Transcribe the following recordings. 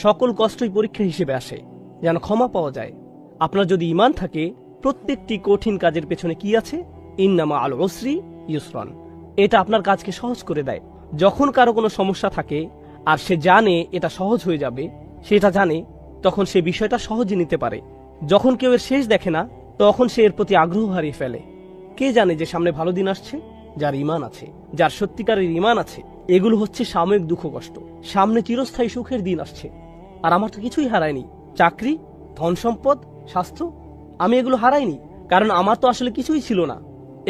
সকল কষ্টই পরীক্ষা হিসেবে আসে, যেন ক্ষমা পাওয়া যায়। আপনার যদি ঈমান থাকে, প্রত্যেকটি কঠিন কাজের পেছনে কি আছে? ইন্নামা আল উসরি ইউসরান। এটা আপনার কাজকে সহজ করে দেয়। যখন কারো কোনো সমস্যা থাকে আর সে জানে এটা সহজ হয়ে যাবে, সেটা জানে, তখন সে বিষয়টা সহজে নিতে পারে। যখন কেউ এর শেষ দেখে না, তখন সে এর প্রতি আগ্রহ হারিয়ে ফেলে। কে জানে যে সামনে ভালো দিন আসছে? যার ঈমান আছে, যার সত্যিকারের ঈমান আছে। এগুলো হচ্ছে সাময়িক দুঃখ কষ্ট, সামনে চিরস্থায়ী সুখের দিন আসছে। আর আমার তো কিছুই হারায়নি। চাকরি, ধন সম্পদ, স্বাস্থ্য, আমি এগুলো হারাইনি, কারণ আমার তো আসলে কিছুই ছিল না।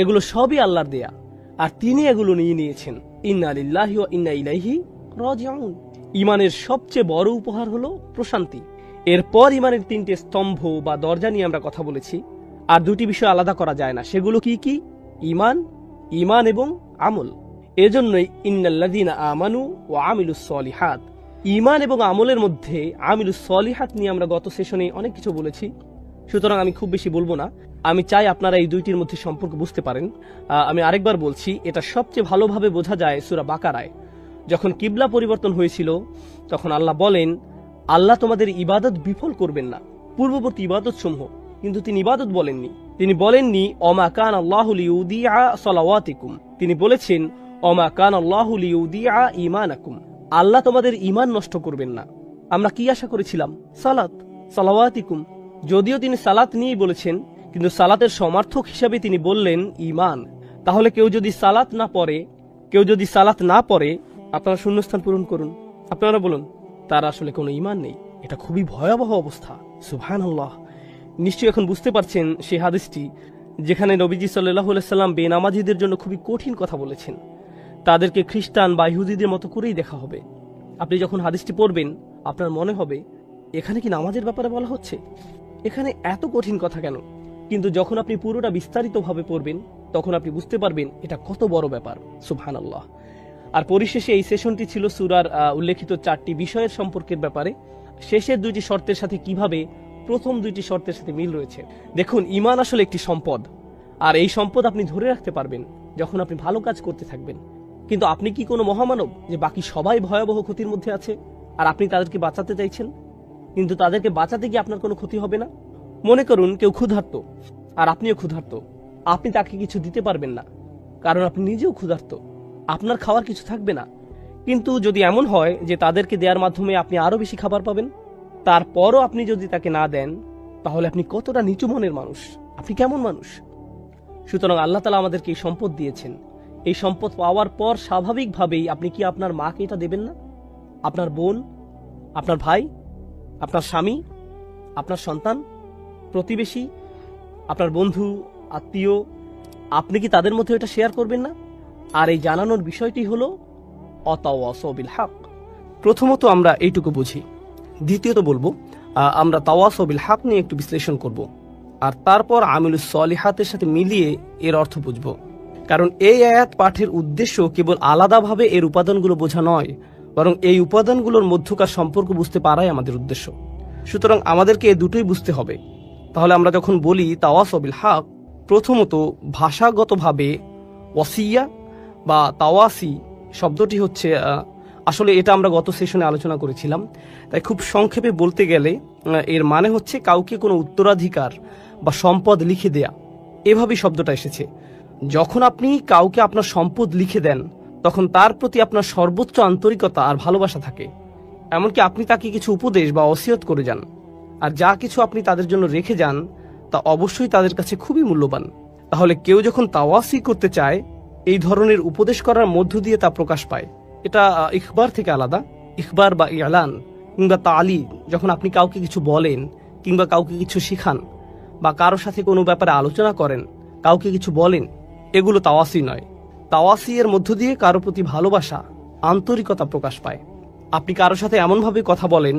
এগুলো সবই আল্লাহর দেয়া, আর তিনি এগুলো নিয়ে নিয়েছেন। ইন্না লিল্লাহি ওয়া ইন্না ইলাইহি রাজিউন। ঈমানের সবচেয়ে বড় উপহার হলো প্রশান্তি। এরপর ঈমানের 3টে স্তম্ভ বা দরজা নিয়ে আমরা কথা বলেছি, আর 2টি বিষয় আলাদা করা যায় না। সেগুলো কি কি? ঈমান, ঈমান এবং আমল। এজন্যই ইন্নাল্লাযীনা আমানু ওয়া আমিলুস সলিহাত। ঈমান এবং আমলের মধ্যে আমিলুস সলিহাত নিয়ে আমরা গত সেশনে অনেক কিছু বলেছি, সুতরাং আমি খুব বেশি বলবো না। আমি চাই আপনারা এই 2টির মধ্যে সম্পর্ক বুঝতে পারেন। আমি আরেকবার বলছি, এটা সবচেয়ে ভালোভাবে বোঝা যায় সূরা বাকারায়। যখন কিবলা পরিবর্তন হয়েছিল, তখন আল্লাহ বলেন, আল্লাহ তোমাদের ইবাদত বিফল করবেন না, পূর্ববর্তী ইবাদত সমূহ। কিন্তু তিনি ইবাদত বলেননি। তিনি বলেননি অমা কান আল্লাহু লিউদিআ সালাওয়াতিকুম। তিনি বলেছেন অমা কান আল্লাহু লিউদিআ ঈমানাকুম। আল্লাহ তোমাদের ঈমান নষ্ট করবেন না। আমরা কি আশা করেছিলাম? সালাত, সালাওয়াতিকুম। যদিও তিনি সালাত নিয়েই বলেছেন, কিন্তু সালাতের সমার্থক হিসাবে তিনি বললেন ঈমান। তাহলে কেউ যদি সালাত না পড়ে, আপনারা শূন্যস্থান পূরণ করুন। আপনারা বলুন, তার আসলে কোনো ঈমান নেই। এটা খুবই ভয়াবহ অবস্থা। সুবহানাল্লাহ। নিশ্চয়ই এখন বুঝতে পারছেন সেই হাদিসটি যেখানে নবীজি সাল্লাল্লাহু আলাইহি সাল্লাম বেনামাজিদের জন্য খুবই কঠিন কথা বলেছেন। তাদেরকে খ্রিস্টান বা ইহুদিদের মতো করেই দেখা হবে। আপনি যখন হাদিসটি পড়বেন, আপনার মনে হবে এখানে কি নামাজের ব্যাপারে বলা হচ্ছে? এখানে এত কঠিন কথা কেন? কিন্তু যখন আপনি পুরোটা বিস্তারিতভাবে পড়বেন, তখন আপনি বুঝতে পারবেন এটা কত বড় ব্যাপার। সুবহানাল্লাহ। আর পরিশেষে এই সেশনটি ছিল সূরার উল্লেখিত 4টি বিষয়ের সম্পর্কের ব্যাপারে। শেষের 2টি শর্তের সাথে কিভাবে প্রথম 2টি শর্তের সাথে মিল রয়েছে। দেখুন, ঈমান আসলে একটি সম্পদ, আর এই সম্পদ আপনি ধরে রাখতে পারবেন যখন আপনি ভালো কাজ করতে থাকবেন। কিন্তু আপনি কি কোনো মহামানব যে বাকি সবাই ভয়াবহ ক্ষতির মধ্যে আছে আর আপনি তাদেরকে বাঁচাতে চাইছেন? কিন্তু তাদেরকে বাঁচাতে গিয়ে আপনার কোনো ক্ষতি হবে না। মনে করুন কেউ ক্ষুধার্ত আর আপনিও ক্ষুধার্ত। আপনি তাকে কিছু দিতে পারবেন না, কারণ আপনি নিজেও ক্ষুধার্ত। আপনার খাওয়ার কিছু থাকবে না। কিন্তু যদি এমন হয় যে তাদেরকে দেওয়ার মাধ্যমে আপনি আরো বেশি খাবার পাবেন, তারপরও আপনি যদি তাকে না দেন, তাহলে আপনি কতটা নিচু মনের মানুষ, আপনি কেমন মানুষ? সুতরাং আল্লাহ তাআলা আমাদেরকে এই সম্পদ দিয়েছেন। এই সম্পদ পাওয়ার পর স্বাভাবিকভাবেই আপনি কি আপনার মাকে এটা দেবেন না? আপনার বোন, আপনার ভাই, আপনার স্বামী, আপনার সন্তান, প্রতিবেশী, আপনার বন্ধু, আত্মীয়, আপনি কি তাদের মধ্যে এটা শেয়ার করবেন না? আর এই জানানোর বিষয়টি হলো অতাওয়াসাউ বিল হক। প্রথমত আমরা এইটুকু বুঝি। দ্বিতীয়ত বলবো, আমরা তাওয়াসাউ বিল হক নিয়ে একটু বিশ্লেষণ করব, আর তারপর আমিলুস সলিহাতের সাথে মিলিয়ে এর অর্থ বুঝব। কারণ এই আয়াত পাঠের উদ্দেশ্য কেবল আলাদাভাবে এর উপাদানগুলো বোঝা নয়, বরং এই উপাদানগুলোর মধ্যকার সম্পর্ক বুঝতে পারাই আমাদের উদ্দেশ্য। সুতরাং আমাদেরকে এই দুটোই বুঝতে হবে। তাহলে আমরা যখন বলি তাওয়াসাউ বিল হক, প্রথমত ভাষাগতভাবে ওয়াসিয়া বা তাওয়াসি শব্দটি হচ্ছে, আসলে এটা আমরা গত সেশনে আলোচনা করেছিলাম, তাই খুব সংক্ষেপে বলতে গেলে এর মানে হচ্ছে কাউকে কোনো উত্তরাধিকার বা সম্পদ লিখে দেয়া। এভাবেই শব্দটা এসেছে। যখন আপনি কাউকে আপনার সম্পদ লিখে দেন, তখন তার প্রতি আপনার সর্বোচ্চ আন্তরিকতা আর ভালোবাসা থাকে। এমনকি আপনি তাকে কিছু উপদেশ বা ওসিয়ত করে যান, আর যা কিছু আপনি তাদের জন্য রেখে যান তা অবশ্যই তাদের কাছে খুবই মূল্যবান। তাহলে কেউ যখন তাওয়াসি করতে চায়, এই ধরনের উপদেশ করার মধ্য দিয়ে তা প্রকাশ পায়। এটা ইখবার থেকে আলাদা। ইখবার বা ইলান কিংবা তালি, যখন আপনি কাউকে কিছু বলেন কিংবা কাউকে কিছু শিখান বা কারোর সাথে কোনো ব্যাপারে আলোচনা করেন, কাউকে কিছু বলেন, এগুলো তাওয়াসি নয়। তাওয়াসি এর মধ্য দিয়ে কারো প্রতি ভালোবাসা, আন্তরিকতা প্রকাশ পায়। আপনি কারোর সাথে এমনভাবে কথা বলেন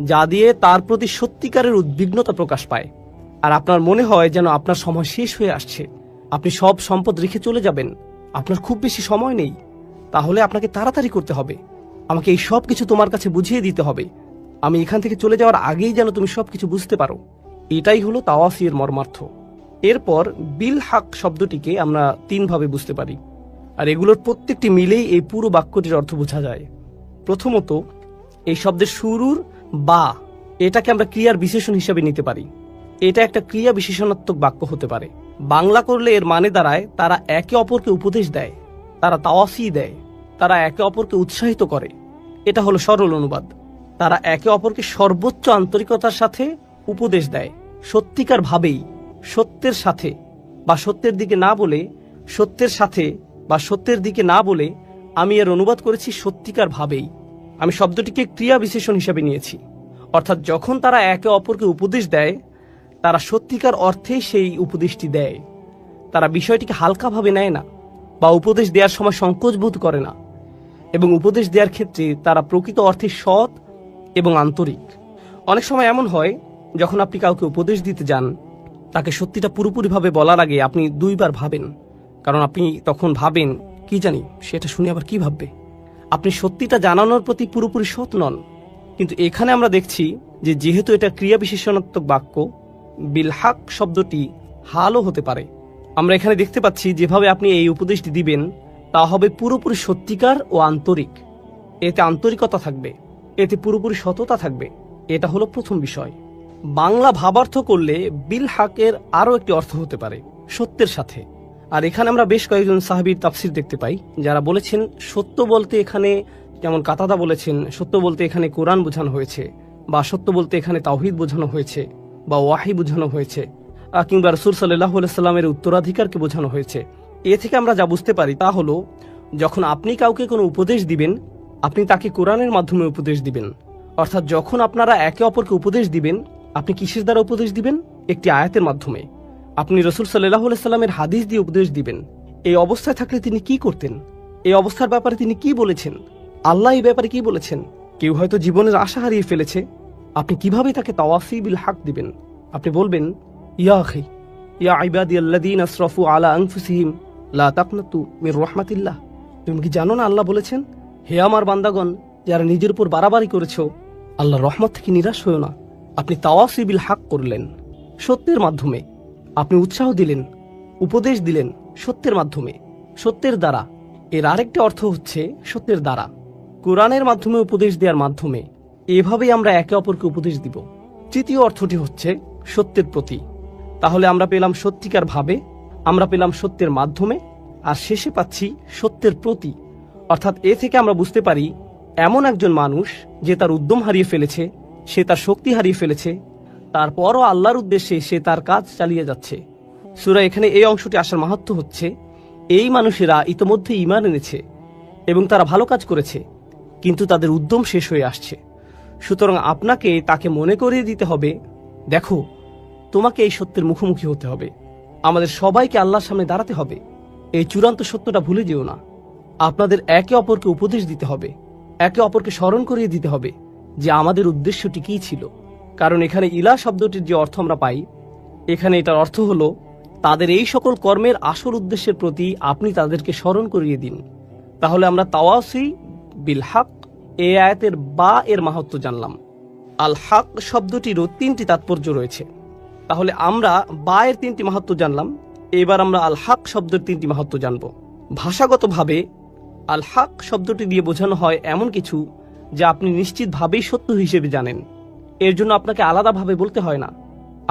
যা দিয়ে তার প্রতি সত্যিকারের উদ্বিগ্নতা প্রকাশ পায়, আর আপনার মনে হয় যেন আপনার সময় শেষ হয়ে আসছে, আপনি সব সম্পদ রেখে চলে যাবেন, আপনার খুব বেশি সময় নেই, তাহলে আপনাকে তাড়াতাড়ি করতে হবে, আমাকে এই সব কিছু তোমার কাছে বুঝিয়ে দিতে হবে, আমি এখান থেকে চলে যাওয়ার আগেই যেন তুমি সবকিছু বুঝতে পারো। এটাই হলো তাওয়াসি এর মর্মার্থ। এরপর বিল হক শব্দটিকে আমরা 3 ভাবে বুঝতে পারি, আর এগুলোর প্রত্যেকটি মিলেই এই পুরো বাক্যটির অর্থ বোঝা যায়। প্রথমত, এই শব্দের শুরুর বা এটাকে আমরা ক্রিয়ার বিশেষণ হিসেবে নিতে পারি। এটা একটা ক্রিয়া বিশেষণাত্মক বাক্য হতে পারে। বাংলা করলে এর মানে দাঁড়ায় তারা একে অপরকে উপদেশ দেয়, তারা তাওয়াসি দেয়, তারা একে অপরকে উৎসাহিত করে। এটা হলো সরল অনুবাদ। তারা একে অপরকে সর্বোচ্চ আন্তরিকতার সাথে উপদেশ দেয়, সত্যিকার ভাবেই, সত্যের সাথে বা সত্যের দিকে না বলে, সত্যের সাথে বা সত্যের দিকে না বলে আমি এর অনুবাদ করেছি সত্যিকার ভাবেই। আমি শব্দটিকে ক্রিয়া বিশেষণ হিসেবে নিয়েছি, অর্থাৎ যখন তারা একে অপরকে উপদেশ দেয় তারা সত্যিকার অর্থেই সেই উপদেশটি দেয়। তারা বিষয়টিকে হালকাভাবে নেয় না বা উপদেশ দেওয়ার সময় সংকোচ বোধ করে না, এবং উপদেশ দেওয়ার ক্ষেত্রে তারা প্রকৃত অর্থে সৎ এবং আন্তরিক। অনেক সময় এমন হয়, যখন আপনি কাউকে উপদেশ দিতে যান, তাকে সত্যিটা পুরোপুরিভাবে বলার আগে আপনি দুইবার ভাবেন, কারণ আপনি তখন ভাবেন কি জানি সেটা শুনে আবার কি ভাববে। আপনি সত্যিটা জানানোর প্রতি পুরোপুরি সৎ নন। কিন্তু এখানে আমরা দেখছি যে যেহেতু এটা ক্রিয়া বিশেষণাত্মক বাক্য, বিলহাক শব্দটি হালও হতে পারে। আমরা এখানে দেখতে পাচ্ছি যেভাবে আপনি এই উপদেশটি দিবেন তা হবে পুরোপুরি সত্যিকার ও আন্তরিক। এতে আন্তরিকতা থাকবে, এতে পুরোপুরি সততা থাকবে। এটা হলো প্রথম বিষয়। বাংলা ভাবার্থ করলে বিলহাকের আরও একটি অর্থ হতে পারে সত্যের সাথে। আর এখানে আমরা বেশ কয়েকজন সাহাবীর তাফসির দেখতে পাই যারা বলেছেন সত্য বলতে এখানে, যেমন কাতাদা বলেছেন সত্য বলতে এখানে কোরআন বোঝানো হয়েছে, বা সত্য বলতে এখানে তাওহীদ বোঝানো হয়েছে, বা ওয়াহি বোঝানো হয়েছে, কিংবা রাসূল সাল্লাল্লাহু আলাইহি সাল্লামের উত্তরাধিকারকে বোঝানো হয়েছে। এ থেকে আমরা যা বুঝতে পারি তা হলো, যখন আপনি কাউকে কোনো উপদেশ দিবেন, আপনি তাকে কোরআনের মাধ্যমে উপদেশ দিবেন। অর্থাৎ যখন আপনারা একে অপরকে উপদেশ দিবেন, আপনি কিসের দ্বারা উপদেশ দিবেন? একটি আয়াতের মাধ্যমে। আপনি রাসূল সাল্লাল্লাহু আলাইহি সাল্লামের হাদিস দিয়ে উপদেশ দিবেন। এই অবস্থায় থাকলে তিনি কি করতেন? এই অবস্থার ব্যাপারে তিনি কি বলেছেন? আল্লাহ এই ব্যাপারে কি বলেছেন? কেউ হয়তো জীবনের আশা হারিয়ে ফেলেছে, আপনি কিভাবে তাকে তাওয়াসি বিল হক দিবেন? আপনি বলবেন, ইয়া আখি ইয়া ইবাদিয়াল্লাযীনা আসরাফু আলা আনফুসিহিম লা তাকনাতু মির রাহমাতিল্লাহ। তুমি কি জানো না আল্লাহ বলেছেন, হে আমার বান্দাগণ যারা নিজের উপর বাড়াবাড়ি করেছো, আল্লাহর রহমত থেকে নিরাশ হয়ো না। আপনি তাওয়াসি বিল হক করলেন সত্যের মাধ্যমে। আপনি উৎসাহ দিলেন, উপদেশ দিলেন সত্যের মাধ্যমে, সত্যের দ্বারা। এর আরেকটা অর্থ হচ্ছে সত্যের দ্বারা, কোরআনের মাধ্যমে উপদেশ দেওয়ার মাধ্যমে। এভাবেই আমরা একে অপরকে উপদেশ দিব। তৃতীয় অর্থটি হচ্ছে সত্যের প্রতি। তাহলে আমরা পেলাম সত্যিকার ভাবে, আমরা পেলাম সত্যের মাধ্যমে, আর শেষে পাচ্ছি সত্যের প্রতি। অর্থাৎ এ থেকে আমরা বুঝতে পারি এমন একজন মানুষ যে তার উদ্যম হারিয়ে ফেলেছে, সে তার শক্তি হারিয়ে ফেলেছে, তারপরও আল্লাহর উদ্দেশ্যে সে তার কাজ চালিয়ে যাচ্ছে। সূরা এখানে এই অংশটি আসার মাহাত্ম্য হচ্ছে, এই মানুষেরা ইতোমধ্যে ঈমান এনেছে এবং তারা ভালো কাজ করেছে, কিন্তু তাদের উদ্যম শেষ হয়ে আসছে। সুতরাং আপনাকে তাকে মনে করিয়ে দিতে হবে, দেখো তোমাকে এই সত্যের মুখোমুখি হতে হবে, আমাদের সবাইকে আল্লাহর সামনে দাঁড়াতে হবে। এই চূড়ান্ত সত্যটা ভুলে যেও না। আপনাদের একে অপরকে উপদেশ দিতে হবে, একে অপরকে স্মরণ করিয়ে দিতে হবে যে আমাদের উদ্দেশ্যটি কী ছিল। কারণ এখানে ইলা শব্দটির যে অর্থ আমরা পাই, এখানে এটার অর্থ হলো তাদের এই সকল কর্মের আসল উদ্দেশ্যের প্রতি আপনি তাদেরকে স্মরণ করিয়ে দিন। তাহলে আমরা তাওয়াসি বিল হক এই আয়াতের বা এর মাহাত্ম্য জানলাম। আল হক শব্দটিরও তিনটি তাৎপর্য রয়েছে। তাহলে আমরা বা এর তিনটি মাহাত্ম্য জানলাম, এবার আমরা আল হক শব্দের তিনটি মাহাত্ম্য জানব। ভাষাগতভাবে আল হক শব্দটি দিয়ে বোঝানো হয় এমন কিছু যা আপনি নিশ্চিতভাবেই সত্য হিসেবে জানেন। এর জন্য আপনাকে আলাদাভাবে বলতে হয় না,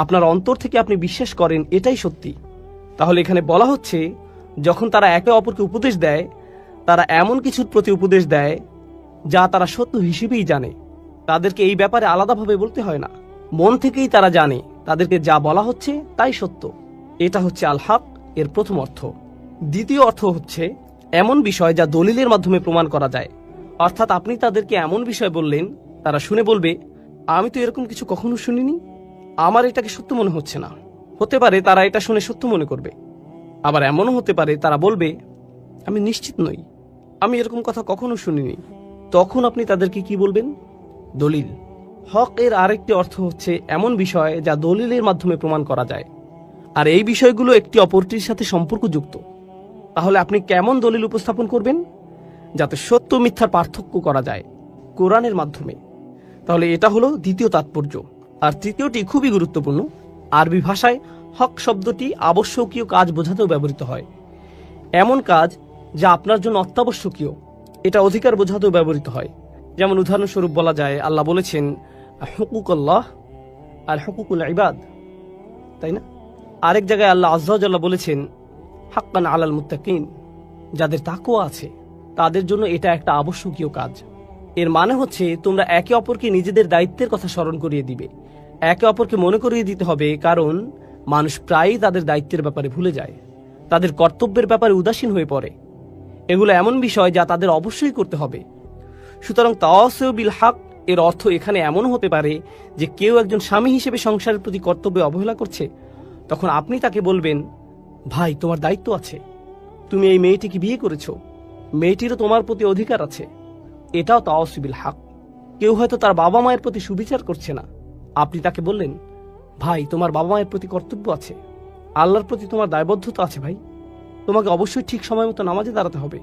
আপনার অন্তর থেকে আপনি বিশ্বাস করেন এটাই সত্যি। তাহলে এখানে বলা হচ্ছে, যখন তারা একে অপরকে উপদেশ দেয়, তারা এমন কিছুর প্রতি উপদেশ দেয় যা তারা সত্য হিসেবেই জানে। তাদেরকে এই ব্যাপারে আলাদাভাবে বলতে হয় না, মন থেকেই তারা জানে তাদেরকে যা বলা হচ্ছে তাই সত্য। এটা হচ্ছে আল হক এর প্রথম অর্থ। দ্বিতীয় অর্থ হচ্ছে এমন বিষয় যা দলিলের মাধ্যমে প্রমাণ করা যায়। অর্থাৎ আপনি তাদেরকে এমন বিষয় বললেন, তারা শুনে বলবে, আমি তো এরকম কিছু কখনো শুনিনি, আমার এটাকে সত্য মনে হচ্ছে না। হতে পারে তারা এটা শুনে সত্য মনে করবে, আবার এমনও হতে পারে তারা বলবে, আমি নিশ্চিত নই, আমি এরকম কথা কখনো শুনিনি। তখন আপনি তাদেরকে কি বলবেন? দলিল। হক এর আরেকটি অর্থ হচ্ছে এমন বিষয় যা দলিলের মাধ্যমে প্রমাণ করা যায়, আর এই বিষয়গুলো একটি অপরটির সাথে সম্পর্কযুক্ত। তাহলে আপনি কেমন দলিল উপস্থাপন করবেন? যাতে সত্য মিথ্যার পার্থক্য করা যায়, কোরআনের মাধ্যমে। তাহলে এটা হলো দ্বিতীয় তাৎপর্য। আর তৃতীয়টি খুবই গুরুত্বপূর্ণ। আরবি ভাষায় হক শব্দটি আবশ্যকীয় কাজ বোঝাতেও ব্যবহৃত হয়। এমন কাজ যা আপনার জন্য অত্যাবশ্যকীয়, এটা অধিকার বোঝাতেও ব্যবহৃত হয়। যেমন উদাহরণস্বরূপ বলা যায়, আল্লাহ বলেছেন, হুকুক আল্লাহ আর হুকুকুল ইবাদ, তাই না? আরেক জায়গায় আল্লাহ আযজা ওয়া জাল্লা বলেছেন হাক্কান আলাল মুত্তাকিন, যাদের তাকওয়া আছে তাদের জন্য এটা একটা আবশ্যকীয় কাজ। এর মানে হচ্ছে তোমরা একে অপরকে নিজেদের দায়িত্বের কথা স্মরণ করিয়ে দিবে, একে অপরকে মনে করিয়ে দিতে হবে, কারণ মানুষ প্রায়ই তাদের দায়িত্বের ব্যাপারে ভুলে যায়, তাদের কর্তব্যের ব্যাপারে উদাসীন হয়ে পড়ে। এগুলো এমন বিষয় যা তাদের অবশ্যই করতে হবে। সুতরাং তাওয়াসিউ বিল হক এর অর্থ এখানে এমন হতে পারে যে কেউ একজন স্বামী হিসেবে সংসারের প্রতি কর্তব্যে অবহেলা করছে, তখন আপনি তাকে বলবেন, ভাই তোমার দায়িত্ব আছে, তুমি এই মেয়েটিকে বিয়ে করেছো, মেয়েটিরও তোমার প্রতি অধিকার আছে। এটাও তাওয়াসিউ বিল হক। কেউ হয়তো তার বাবা মায়ের প্রতি সুবিচার করছে না, আপনি তাকে বললেন, ভাই তোমার বাবা মায়ের প্রতি কর্তব্য আছে, আল্লাহর প্রতি তোমার দায়বদ্ধতা আছে ভাই, তোমাকে অবশ্যই ঠিক সময় মতো নামাজে দাঁড়াতে হবে।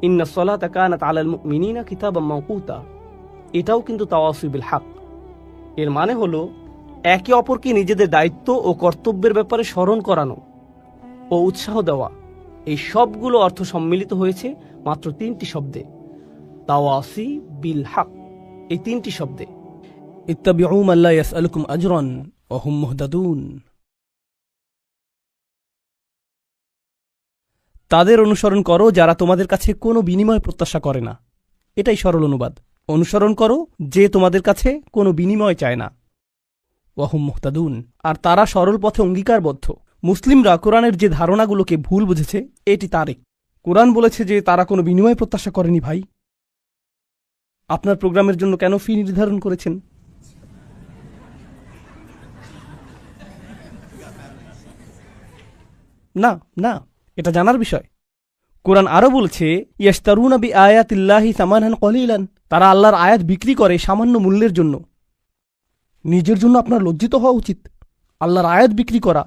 ইন্না সলাতা কানাত আলাল মুমিনিনা কিতাবাম মাওকুতা, এটাও কিন্তু তাওয়াসিউ বিল হক। এর মানে হলো একে অপরকে নিজেদের দায়িত্ব ও কর্তব্যের ব্যাপারে স্মরণ করানো ও উৎসাহ দেওয়া। এই সবগুলো অর্থ সম্মিলিত হয়েছে মাত্র 3টি শব্দে, তাওয়াসি বিল হক। এই 3টি শব্দে, ইত্তাবিউ মান লা ইয়াসআলুকুম আজরান ওয়া হুম মুহতাদুন। তাদের অনুসরণ করো যারা তোমাদের কাছে কোনো বিনিময় প্রত্যাশা করে না। এটাই সরল অনুবাদ। অনুসরণ করো যে তোমাদের কাছে কোনো বিনিময় চায় না। ওয়া হুম মুহতাদুন, আর তারা সরল পথে অঙ্গীকারবদ্ধ। মুসলিমরা কোরআনের যে ধারণাগুলোকে ভুল বুঝেছে এটি তারই। কোরআন বলেছে যে তারা কোনো বিনিময় প্রত্যাশা করেনি। ভাই, আপনার প্রোগ্রামের জন্য কেন ফি নির্ধারণ করেছেন? না না, এটা জানার বিষয়। কোরআন আরো বলছে, ইয়াশতারুনা বিআয়াতিল্লাহি সামানান কলিলান, তারা আল্লাহর আয়াত বিক্রি করে সামান্য মূল্যের জন্য। নিজের জন্য আপনার লজ্জিত হওয়া উচিত। আল্লাহর আয়াত বিক্রি করা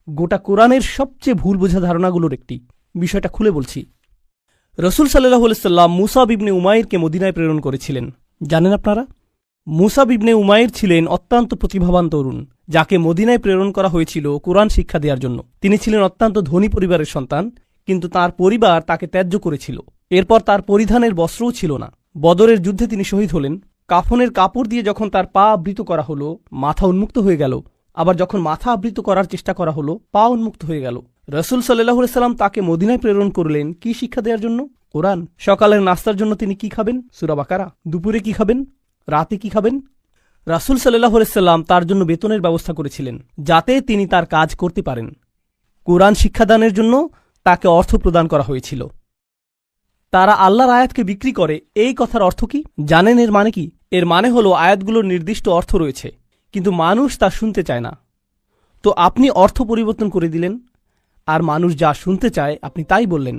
গোটা কোরআনের সবচেয়ে ভুল বোঝা ধারণাগুলোর একটি। বিষয়টা খুলে বলছি। রসুল সাল্লাল্লাহু আলাইহি সাল্লাম মুসাব ইবনে উমাইরকে মদিনায় প্রেরণ করেছিলেন। জানেন আপনারা, মুসাব ইবনে উমাইর ছিলেন অত্যন্ত প্রতিভাবান তরুণ, যাকে মদিনায় প্রেরণ করা হয়েছিল কোরআন শিক্ষা দেওয়ার জন্য। তিনি ছিলেন অত্যন্ত ধনী পরিবারের সন্তান, কিন্তু তার পরিবার তাকে ত্যায্য করেছিল। এরপর তার পরিধানের বস্ত্রও ছিল না। বদরের যুদ্ধে তিনি শহীদ হলেন। কাফনের কাপড় দিয়ে যখন তার পা আবৃত করা হলো, মাথা উন্মুক্ত হয়ে গেল। আবার যখন মাথা আবৃত করার চেষ্টা করা হলো, পা উন্মুক্ত হয়ে গেল। রসুল সাল্লাল্লাহু আলাইহি সাল্লাম তাকে মদিনায় প্রেরণ করলেন কি শিক্ষা দেওয়ার জন্য? কোরআন। সকালের নাস্তার জন্য তিনি কি খাবেন? সূরা বাকারা। দুপুরে কি খাবেন? রাতে কি খাবেন? রাসূল সাল্লাল্লাহু আলাইহি সাল্লাম তার জন্য বেতনের ব্যবস্থা করেছিলেন, যাতে তিনি তার কাজ করতে পারেন। কোরআন শিক্ষাদানের জন্য তাকে অর্থ প্রদান করা হয়েছিল। তারা আল্লাহর আয়াতকে বিক্রি করে, এই কথার অর্থ কি জানেন? এর মানে কি? এর মানে হলো আয়াতগুলোর নির্দিষ্ট অর্থ রয়েছে, কিন্তু মানুষ তা শুনতে চায় না। তো আপনি অর্থ পরিবর্তন করে দিলেন, আর মানুষ যা শুনতে চায় আপনি তাই বললেন,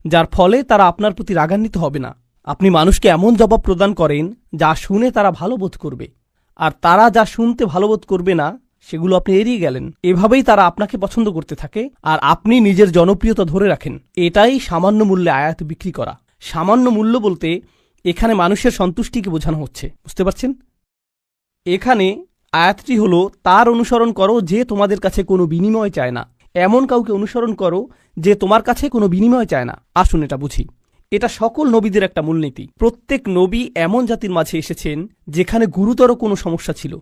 যার ফলে তারা আপনার প্রতি রাগান্বিত হবে না। আপনি মানুষকে এমন জবাব প্রদান করেন যা শুনে তারা ভালো বোধ করবে, আর তারা যা শুনতে ভালো বোধ করবে না সেগুলো আপনি এড়িয়ে গেলেন। এভাবেই তারা আপনাকে পছন্দ করতে থাকে, আর আপনি নিজের জনপ্রিয়তা ধরে রাখেন। এটাই সামান্য মূল্যে আয়াত বিক্রি করা। সামান্য মূল্য বলতে এখানে মানুষের সন্তুষ্টিকে বোঝানো হচ্ছে। বুঝতে পারছেন? এখানে আয়াতটি হলো, তার অনুসরণ করো যে তোমাদের কাছে কোনো বিনিময় চায় না। এমন কাউকে অনুসরণ করো যে তোমার কাছে কোনো বিনিময় চায় না। আসুন এটা বুঝি। এটা সকল নবীদের একটা মূলনীতি। প্রত্যেক নবী এমন জাতির মাঝে এসেছেন যেখানে গুরুতর কোনো সমস্যা ছিল,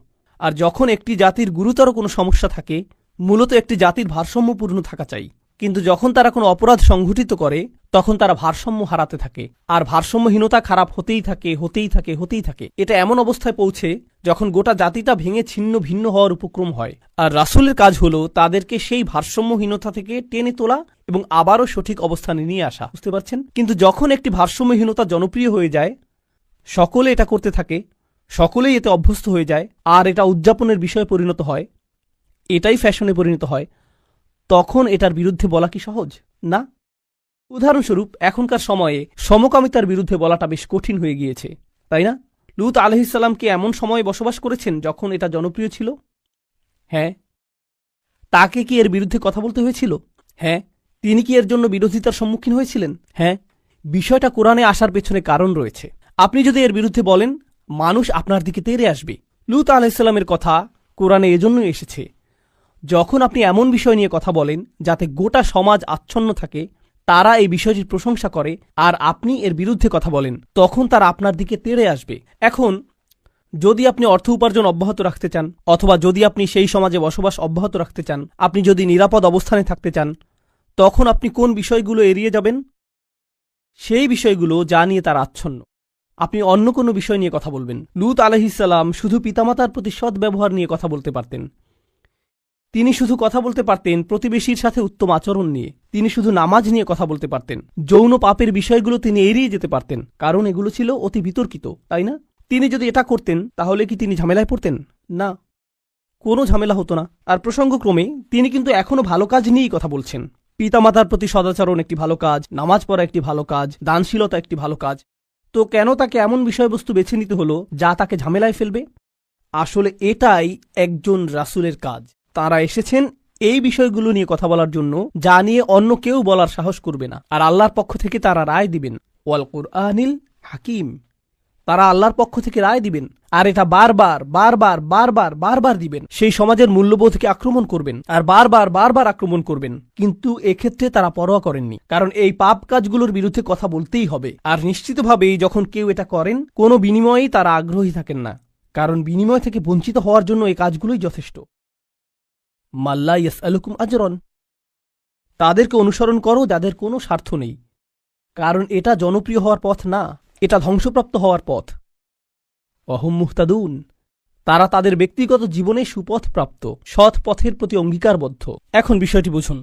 আর যখন একটি জাতির গুরুতর কোনো সমস্যা থাকে, মূলত একটি জাতির ভারসাম্যপূর্ণ থাকা চাই। কিন্তু যখন তারা কোনো অপরাধ সংঘটিত করে, তখন তারা ভারসাম্য হারাতে থাকে, আর ভারসাম্যহীনতা খারাপ হতেই থাকে, হতেই থাকে, হতেই থাকে। এটা এমন অবস্থায় পৌঁছে যখন গোটা জাতিটা ভেঙে ছিন্ন ভিন্ন হওয়ার উপক্রম হয়। আর রাসূলের কাজ হলো তাদেরকে সেই ভারসাম্যহীনতা থেকে টেনে তোলা এবং আবারও সঠিক অবস্থানে নিয়ে আসা। বুঝতে পারছেন? কিন্তু যখন একটি ভারসাম্যহীনতা জনপ্রিয় হয়ে যায়, সকলে এটা করতে থাকে, সকলেই এতে অভ্যস্ত হয়ে যায়, আর এটা উদযাপনের বিষয়ে পরিণত হয়, এটাই ফ্যাশনে পরিণত হয়, তখন এটার বিরুদ্ধে বলা কি সহজ? না। উদাহরণস্বরূপ, এখনকার সময়ে সমকামিতার বিরুদ্ধে বলাটা বেশ কঠিন হয়ে গিয়েছে, তাই না? লূত আলাইহিস সালাম কি এমন সময়ে বসবাস করেছেন যখন এটা জনপ্রিয় ছিল? হ্যাঁ। তাকে কি এর বিরুদ্ধে কথা বলতে হয়েছিল? হ্যাঁ। তিনি কি এর জন্য বিরোধিতার সম্মুখীন হয়েছিলেন? হ্যাঁ। বিষয়টা কোরআনে আসার পেছনে কারণ রয়েছে। আপনি যদি এর বিরুদ্ধে বলেন, মানুষ আপনার দিকে তেড়ে আসবে। লূত আলাইহিস সালামের কথা কোরআনে এজন্যই এসেছে। যখন আপনি এমন বিষয় নিয়ে কথা বলেন যাতে গোটা সমাজ আচ্ছন্ন থাকে, তারা এই বিষয়টির প্রশংসা করে, আর আপনি এর বিরুদ্ধে কথা বলেন, তখন তারা আপনার দিকে তেড়ে আসবে। এখন যদি আপনি অর্থ উপার্জন অব্যাহত রাখতে চান, অথবা যদি আপনি সেই সমাজে বসবাস অব্যাহত রাখতে চান, আপনি যদি নিরাপদ অবস্থানে থাকতে চান, তখন আপনি কোন বিষয়গুলো এড়িয়ে যাবেন? সেই বিষয়গুলো যা নিয়ে তার আচ্ছন্ন। আপনি অন্য কোনো বিষয় নিয়ে কথা বলবেন। লূত আলাইহিসসালাম শুধু পিতামাতার প্রতি সৎ ব্যবহার নিয়ে কথা বলতে পারতেন। তিনি শুধু কথা বলতে পারতেন প্রতিবেশীর সাথে উত্তম আচরণ নিয়ে। তিনি শুধু নামাজ নিয়ে কথা বলতে পারতেন। যৌন পাপের বিষয়গুলো তিনি এড়িয়ে যেতে পারতেন, কারণ এগুলো ছিল অতি বিতর্কিত, তাই না? তিনি যদি এটা করতেন তাহলে কি তিনি ঝামেলায় পড়তেন? না, কোনো ঝামেলা হতো না। আর প্রসঙ্গক্রমে তিনি কিন্তু এখনও ভালো কাজ নিয়েই কথা বলছেন। পিতামাতার প্রতি সদাচরণ একটি ভালো কাজ, নামাজ পড়া একটি ভালো কাজ, দানশীলতা একটি ভালো কাজ। তো কেন তাকে এমন বিষয়বস্তু বেছে নিতে হলো যা তাকে ঝামেলায় ফেলবে? আসলে এটাই একজন রাসূলের কাজ। তাঁরা এসেছেন এই বিষয়গুলো নিয়ে কথা বলার জন্য, যা নিয়ে অন্য কেউ বলার সাহস করবে না। আর আল্লাহর পক্ষ থেকে তারা রায় দিবেন। ওয়াল কুরআনিল হাকিম, তারা আল্লাহর পক্ষ থেকে রায় দিবেন। আর এটা বারবার বারবার বারবার বারবার দিবেন। সেই সমাজের মূল্যবোধকে আক্রমণ করবেন, আর বারবার বারবার আক্রমণ করবেন। কিন্তু এক্ষেত্রে তারা পরোয়া করেননি, কারণ এই পাপ কাজগুলোর বিরুদ্ধে কথা বলতেই হবে। আর নিশ্চিতভাবেই যখন কেউ এটা করেন, কোনো বিনিময়েই তারা আগ্রহী থাকেন না, কারণ বিনিময় থেকে বঞ্চিত হওয়ার জন্য এই কাজগুলোই যথেষ্ট। মাল্লা ইয়াসআলুকুম আজরন, তাদেরকে অনুসরণ করো যাদের কোনো স্বার্থ নেই, কারণ এটা জনপ্রিয় হওয়ার পথ না, এটা ধ্বংসপ্রাপ্ত হওয়ার পথ। অহুম মুহতাদুন, তারা তাদের ব্যক্তিগত জীবনে সুপথ প্রাপ্ত, সৎ পথের প্রতি অঙ্গীকারবদ্ধ। এখন বিষয়টি বুঝুন,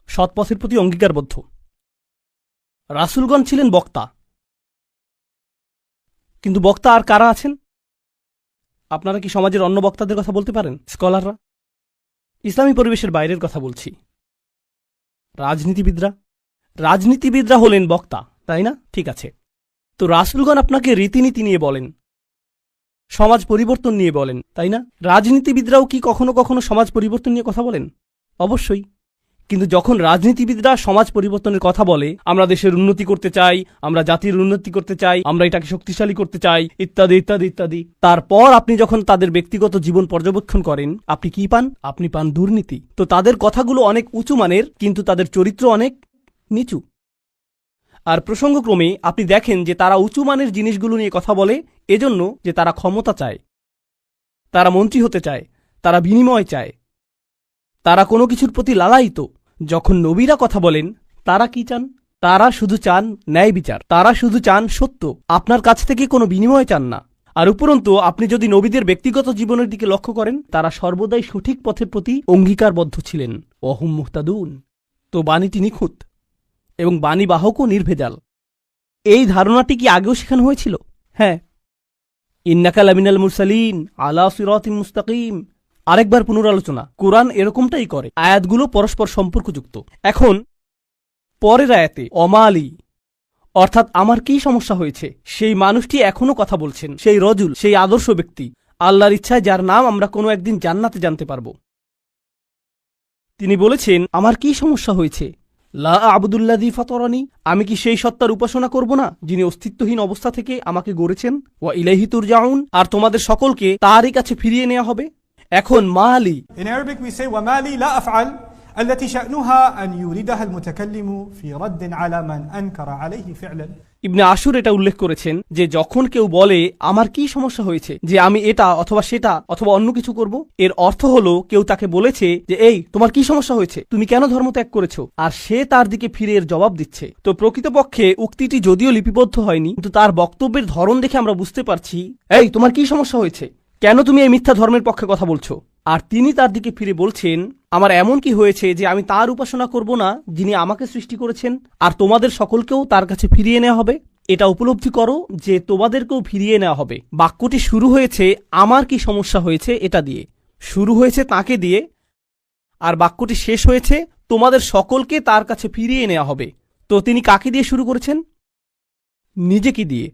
সৎ পথের প্রতি অঙ্গীকারবদ্ধ। রাসূলগণ ছিলেন বক্তা, কিন্তু বক্তা আর কারা আছেন? আপনারা কি সমাজের অন্য বক্তাদের কথা বলতে পারেন? স্কলাররা? ইসলামী পরিবেশের বাইরের কথা বলছি। রাজনীতিবিদরা? রাজনীতিবিদরা হলেন বক্তা, তাই না? ঠিক আছে, তো রাসূলগণ আপনাকে রীতিনীতি নিয়ে বলেন, সমাজ পরিবর্তন নিয়ে বলেন, তাই না? রাজনীতিবিদরাও কি কখনো কখনো সমাজ পরিবর্তন নিয়ে কথা বলেন? অবশ্যই। কিন্তু যখন রাজনীতিবিদরা সমাজ পরিবর্তনের কথা বলে, আমরা দেশের উন্নতি করতে চাই, আমরা জাতির উন্নতি করতে চাই, আমরা এটাকে শক্তিশালী করতে চাই, ইত্যাদি ইত্যাদি ইত্যাদি, তারপর আপনি যখন তাদের ব্যক্তিগত জীবন পর্যবেক্ষণ করেন, আপনি কি পান? আপনি পান দুর্নীতি। তো তাদের কথাগুলো অনেক উঁচু মানের, কিন্তু তাদের চরিত্র অনেক নিচু। আর প্রসঙ্গক্রমে আপনি দেখেন যে তারা উঁচু মানের জিনিসগুলো নিয়ে কথা বলে এজন্য যে তারা ক্ষমতা চায়, তারা মন্ত্রী হতে চায়, তারা বিনিময় চায়, তারা কোনো কিছুর প্রতি লালায়িত। যখন নবীরা কথা বলেন, তারা কি চান? তারা শুধু চান ন্যায় বিচার, তারা শুধু চান সত্য, আপনার কাছ থেকে কোনো বিনিময় চান না। আর উপরন্তু আপনি যদি নবীদের ব্যক্তিগত জীবনের দিকে লক্ষ্য করেন, তারা সর্বদাই সঠিক পথের প্রতি অঙ্গীকারবদ্ধ ছিলেন। অহুম মুহতাদুন, তো বাণীটি নিখুঁত এবং বাণীবাহকও নির্ভেজাল। এই ধারণাটি কি আগেও শেখানো হয়েছিল? হ্যাঁ, ইন্নাকা লামিনাল মুরসালিন আলা সিরাতিম মুস্তাকিম। আরেকবার পুনরালোচনা, কোরআন এরকমটাই করে, আয়াতগুলো পরস্পর সম্পর্কযুক্ত। এখন পরের আয়াতে অমালি, অর্থাৎ আমার কি সমস্যা হয়েছে, সেই মানুষটি এখনো কথা বলছেন, সেই রজুল, সেই আদর্শ ব্যক্তি, আল্লাহর ইচ্ছায় যার নাম আমরা কোনো একদিন জান্নাতে জানতে পারব। তিনি বলেছেন, আমার কি সমস্যা হয়েছে? লা আবুদুল্লাযী ফাতারানি, আমি কি সেই সত্তার উপাসনা করব না যিনি অস্তিত্বহীন অবস্থা থেকে আমাকে গড়েছেন? ওয়া ইলাইহি তুরজাউন, আর তোমাদের সকলকে তারই কাছে ফিরিয়ে নেওয়া হবে। এখন মালি, In Arabic we say وَمَالِي لا أفعل التي شأنها أن يوردها المتكلم في رد على من أنكر عليه فعلا। ইবনে আশুর এটা উল্লেখ করেছেন যে যখন কেউ বলে আমার কি সমস্যা হয়েছে যে আমি এটা অথবা সেটা অথবা অন্য কিছু করব, এর অর্থ হলো কেউ তাকে বলেছে যে এই তোমার কি সমস্যা হয়েছে, তুমি কেন ধর্ম ত্যাগ করেছো, আর সে তার দিকে ফিরে এর জবাব দিচ্ছে। তো প্রকৃতপক্ষে উক্তিটি যদিও লিপিবদ্ধ হয়নি, কিন্তু তার বক্তব্যের ধরন দেখে আমরা বুঝতে পারছি এই তোমার কি সমস্যা হয়েছে, কেন তুমি এই মিথ্যা ধর্মের পক্ষে কথা বলছো। আর তিনি তার দিকে ফিরে বলছেন আমার এমন কি হয়েছে যে আমি তার উপাসনা করব না যিনি আমাকে সৃষ্টি করেছেন, আর তোমাদের সকলকেও তার কাছে ফিরিয়ে নেওয়া হবে। এটা উপলব্ধি করো যে তোমাদেরকেও ফিরিয়ে নেওয়া হবে। বাক্যটি শুরু হয়েছে আমার কি সমস্যা হয়েছে এটা দিয়ে, শুরু হয়েছে তাকে দিয়ে, আর বাক্যটি শেষ হয়েছে তোমাদের সকলকে তার কাছে ফিরিয়ে নেওয়া হবে। তো তিনি কাকে দিয়ে শুরু করেছেন? নিজেকে দিয়ে।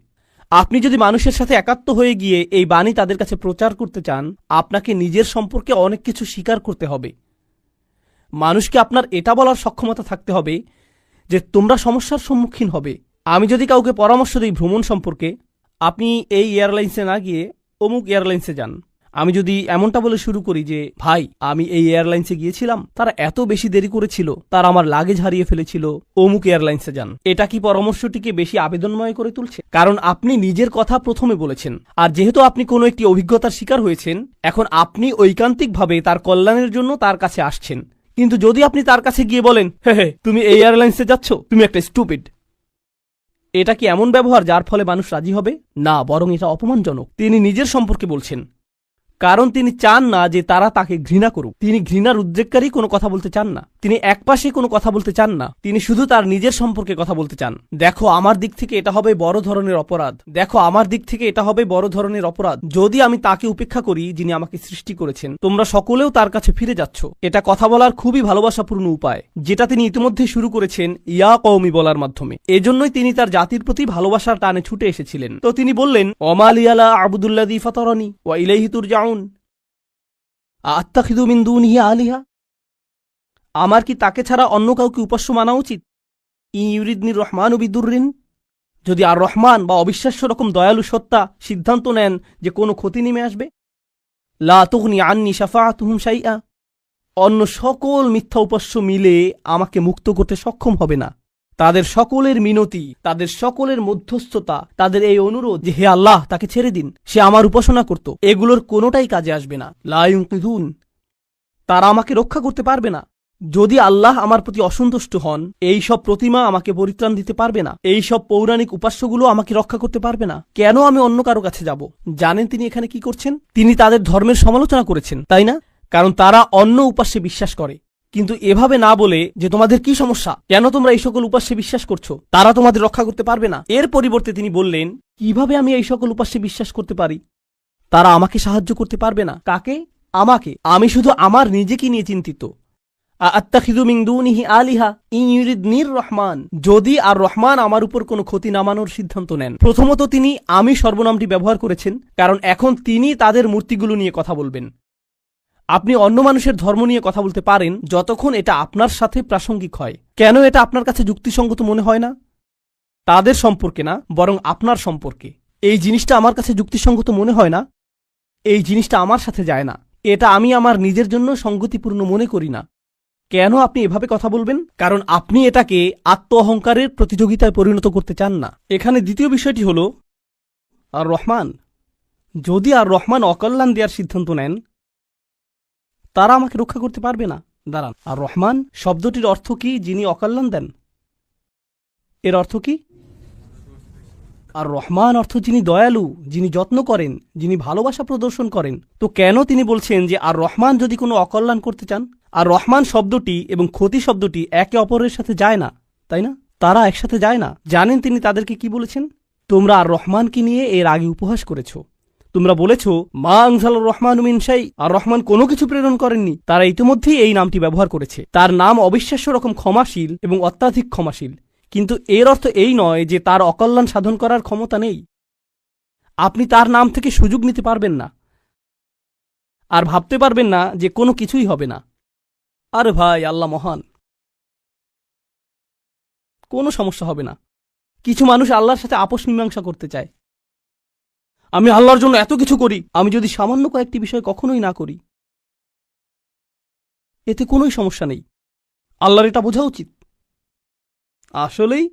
আপনি যদি মানুষের সাথে একাত্ম হয়ে গিয়ে এই বাণী তাদের কাছে প্রচার করতে চান, আপনাকে নিজের সম্পর্কে অনেক কিছু স্বীকার করতে হবে। মানুষকে আপনার এটা বলার সক্ষমতা থাকতে হবে যে তোমরা সমস্যার সম্মুখীন হবে। আমি যদি কাউকে পরামর্শ দিই ভ্রমণ সম্পর্কে, আপনি এই এয়ারলাইন্সে না গিয়ে অমুক এয়ারলাইন্সে যান, আমি যদি এমনটা বলে শুরু করি যে ভাই আমি এই এয়ারলাইন্সে গিয়েছিলাম, তারা এত বেশি দেরি করেছিল, তারা আমার লাগেজ হারিয়ে ফেলেছিল, অমুক এয়ারলাইন্সে যান, এটা কি পরামর্শটিকে বেশি আবেদনময় করে তুলছে? কারণ আপনি নিজের কথা প্রথমে বলেছেন, আর যেহেতু আপনি কোনো একটি অভিজ্ঞতার শিকার হয়েছেন, এখন আপনি ঐকান্তিকভাবে তার কল্যাণের জন্য তার কাছে আসছেন। কিন্তু যদি আপনি তার কাছে গিয়ে বলেন, হে তুমি এই এয়ারলাইন্সে যাচ্ছ, তুমি একটা স্টুপিড, এটা কি এমন ব্যবহার যার ফলে মানুষ রাজি হবে? না, বরং এটা অপমানজনক। তিনি নিজের সম্পর্কে বলছেন, কারণ তিনি চান না যে তারা তাকে ঘৃণা করুক। তিনি ঘৃণার উদ্রেককারী কোনো কথা বলতে চান না, তিনি একপাশে কোনো কথা বলতে চান না, তিনি শুধু তার নিজের সম্পর্কে কথা বলতে চান। দেখো আমার দিক থেকে এটা হবে বড় ধরনের অপরাধ, দেখো আমার দিক থেকে এটা হবে বড় ধরনের অপরাধ যদি আমি তাকে উপেক্ষা করি যিনি আমাকে সৃষ্টি করেছেন। তোমরা সকলেও তার কাছে ফিরে যাচ্ছ। এটা কথা বলার খুবই ভালোবাসাপূর্ণ উপায়, যেটা তিনি ইতিমধ্যে শুরু করেছেন ইয়া কওমি বলার মাধ্যমে। এজন্যই তিনি তার জাতির প্রতি ভালোবাসার টানে ছুটে এসেছিলেন। তো তিনি বললেন, ওমা লিয়ালা আবুদুল্লাযী ফাতারানি ওয়া ইলাইহি তুরজাউন আত্তাখিযু মিন দুনিহি আলিহা, আমার কি তাকে ছাড়া অন্য কাউকে উপাস্য মানা উচিত? ইউরিদনির রহমানু বিদুররিন, যদি আর রহমান বা অবিশ্বাস্য রকম দয়ালু সত্তা সিদ্ধান্ত নেন যে কোনো ক্ষতি নেমে আসবে, লা তুগনি আন্নি শাফাআতুহুম শাইআ, অন্য সকল মিথ্যা উপাস্য মিলে আমাকে মুক্ত করতে সক্ষম হবে না। তাদের সকলের মিনতি, তাদের সকলের মধ্যস্থতা, তাদের এই অনুরোধ যে হে আল্লাহ তাকে ছেড়ে দিন, সে আমার উপাসনা করত, এগুলোর কোনোটাই কাজে আসবে না। লা ইউনকিযুন, তারা আমাকে রক্ষা করতে পারবে না। যদি আল্লাহ আমার প্রতি অসন্তুষ্ট হন, এই সব প্রতিমা আমাকে পরিত্রাণ দিতে পারবে না, এই সব পৌরাণিক উপাস্যগুলো আমাকে রক্ষা করতে পারবে না। কেন আমি অন্য কারো কাছে যাব? জানেন তিনি এখানে কি করছেন? তিনি তাদের ধর্মের সমালোচনা করেছেন, তাই না? কারণ তারা অন্য উপাস্যে বিশ্বাস করে। কিন্তু এভাবে না বলে যে তোমাদের কি সমস্যা, কেন তোমরা এই সকল উপাস্যে বিশ্বাস করছো, তারা তোমাদের রক্ষা করতে পারবে না, এর পরিবর্তে তিনি বললেন, কিভাবে আমি এই সকল উপাস্যে বিশ্বাস করতে পারি? তারা আমাকে সাহায্য করতে পারবে না। কাকে? আমাকে। আমি শুধু আমার নিজেকে নিয়ে চিন্তিত। আত্তাখিযু মিন দুনিহি আলিহা ইন ইউরিদনির রহমান, যদি আর রহমান আমার উপর কোনো ক্ষতি নামানোর সিদ্ধান্ত নেন। প্রথমত তিনি আমি সর্বনামটি ব্যবহার করেছেন, কারণ এখন তিনি তাদের মূর্তিগুলো নিয়ে কথা বলবেন। আপনি অন্য মানুষের ধর্ম নিয়ে কথা বলতে পারেন যতক্ষণ এটা আপনার সাথে প্রাসঙ্গিক হয়। কেন এটা আপনার কাছে যুক্তিসঙ্গত মনে হয় না? তাদের সম্পর্কে না, বরং আপনার সম্পর্কে। এই জিনিসটা আমার কাছে যুক্তিসঙ্গত মনে হয় না, এই জিনিসটা আমার সাথে যায় না, এটা আমি আমার নিজের জন্য সঙ্গতিপূর্ণ মনে করি না। কেন আপনি এভাবে কথা বলবেন? কারণ আপনি এটাকে আত্ম অহংকারের প্রতিযোগিতায় পরিণত করতে চান না। এখানে দ্বিতীয় বিষয়টি হল আর রহমান, যদি আর রহমান অকল্যাণ দেওয়ার সিদ্ধান্ত নেন, তারা আমাকে রক্ষা করতে পারবে না। দাঁড়ান, আর রহমান শব্দটির অর্থ কি? যিনি অকল্যাণ দেন। এর অর্থ কি? আর রহমান অর্থ যিনি দয়ালু, যিনি যত্ন করেন, যিনি ভালোবাসা প্রদর্শন করেন। তো কেন তিনি বলছেন যে আর রহমান যদি কোনো অকল্যাণ করতে চান? আর রহমান শব্দটি এবং ক্ষতি শব্দটি একে অপরের সাথে যায় না, তাই না? তারা একসাথে যায় না। জানেন তিনি তাদেরকে কি বলেছেন? তোমরা আর রহমানকে নিয়ে এর আগে উপহাস করেছ। তোমরা বলেছ মা আনজালার রহমান মিন শাই, আর রহমান কোনো কিছু প্রেরণ করেননি। তারা ইতিমধ্যেই এই নামটি ব্যবহার করেছে। তার নাম অবিশ্বাস্য রকম ক্ষমাশীল এবং অত্যাধিক ক্ষমাশীল, কিন্তু এর অর্থ এই নয় যে তার অকল্যাণ সাধন করার ক্ষমতা নেই। আপনি তার নাম থেকে সুযোগ নিতে পারবেন না, আর ভাবতে পারবেন না যে কোনো কিছুই হবে না। আরে ভাই, আল্লাহ মহান, কোনো সমস্যা হবে না। কিছু মানুষ আল্লাহর সাথে আপোষ মীমাংসা করতে চায়। আমি আল্লাহর জন্য এত কিছু করি, আমি যদি সামান্য কয়েকটি বিষয় কখনোই না করি, এতে কোনোই সমস্যা নেই। আল্লাহর এটা বোঝা উচিত। আসলেই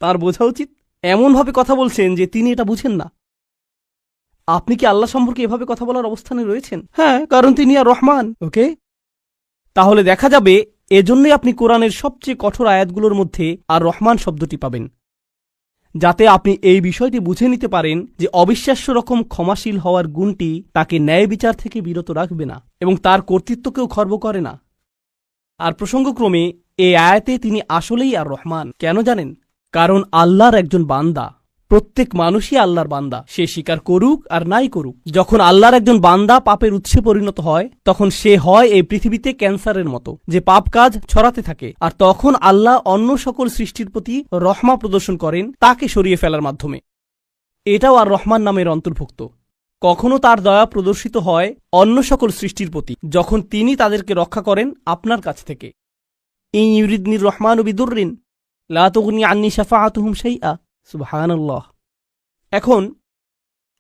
তার বোঝা উচিত। এমনভাবে কথা বলছেন যে তিনি এটা বুঝেন না। আপনি কি আল্লাহ সম্পর্কে এভাবে কথা বলার অবস্থানে রয়েছেন? হ্যাঁ, কারণ তিনি আর রহমান। ওকে, তাহলে দেখা যাবে এজন্যই আপনি কোরআনের সবচেয়ে কঠোর আয়াতগুলোর মধ্যে আর রহমান শব্দটি পাবেন, যাতে আপনি এই বিষয়টি বুঝে নিতে পারেন যে অবিশ্বাস্য রকম ক্ষমাশীল হওয়ার গুণটি তাকে ন্যায় বিচার থেকে বিরত রাখবে না এবং তার কর্তৃত্বকেও খর্ব করে না। আর প্রসঙ্গক্রমে এই আয়াতে তিনি আসলেই আর রহমান। কেন জানেন? কারণ আল্লাহর একজন বান্দা, প্রত্যেক মানুষই আল্লাহর বান্দা, সে স্বীকার করুক আর নাই করুক। যখন আল্লাহর একজন বান্দা পাপের উৎসে পরিণত হয়, তখন সে হয় এই পৃথিবীতে ক্যান্সারের মতো, যে পাপ কাজ ছড়াতে থাকে। আর তখন আল্লাহ অন্য সকল সৃষ্টির প্রতি রহমা প্রদর্শন করেন তাকে সরিয়ে ফেলার মাধ্যমে। এটাও আর রহমান নামের অন্তর্ভুক্ত। কখনো তার দয়া প্রদর্শিত হয় অন্য সকল সৃষ্টির প্রতি, যখন তিনি তাদেরকে রক্ষা করেন আপনার কাছ থেকে। ইন ইউরিদনির রহমানু বিদুররিন লা তুগনি আন্নি শাফাআতুহুম শাইআ। সুবহানাল্লাহ। এখন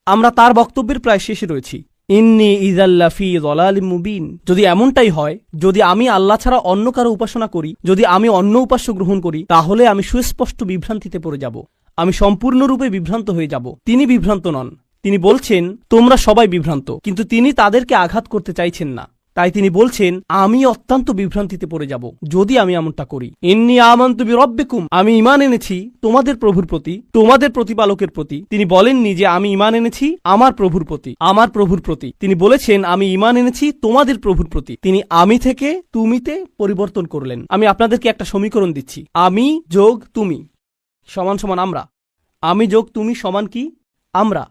আমরা তার বক্তব্যের প্রায় শেষে রয়েছি। ইন্নী ইযাল্লা ফি যালালিম মুবিন। যদি এমনটাই হয়, যদি আমি আল্লাহ ছাড়া অন্য কারো উপাসনা করি, যদি আমি অন্য উপাস্য গ্রহণ করি, তাহলে আমি সুস্পষ্ট বিভ্রান্তিতে পড়ে যাব, আমি সম্পূর্ণরূপে বিভ্রান্ত হয়ে যাব। তিনি বিভ্রান্ত নন, তিনি বলছেন তোমরা সবাই বিভ্রান্ত, কিন্তু তিনি তাদেরকে আঘাত করতে চাইছেন না। তাই তিনি বলছেন আমি অত্যন্ত বিভ্রান্তিতে পড়ে যাব যদি আমি এমনটা করি। ইন্নী আমানতু বিরব্বিকুম, আমি ঈমান এনেছি তোমাদের প্রভুর প্রতি, তোমাদের প্রতিপালকের প্রতি। তিনি বলেননি যে আমি ঈমান এনেছি আমার প্রভুর প্রতি, আমার প্রভুর প্রতি। তিনি বলেছেন আমি ঈমান এনেছি তোমাদের প্রভুর প্রতি। তিনি আমি থেকে তুমিতে পরিবর্তন করলেন। আমি আপনাদেরকে একটা সমীকরণ দিচ্ছি, আমি যোগ তুমি সমান সমান আমরা। আমি যোগ তুমি সমান কি? আমরা।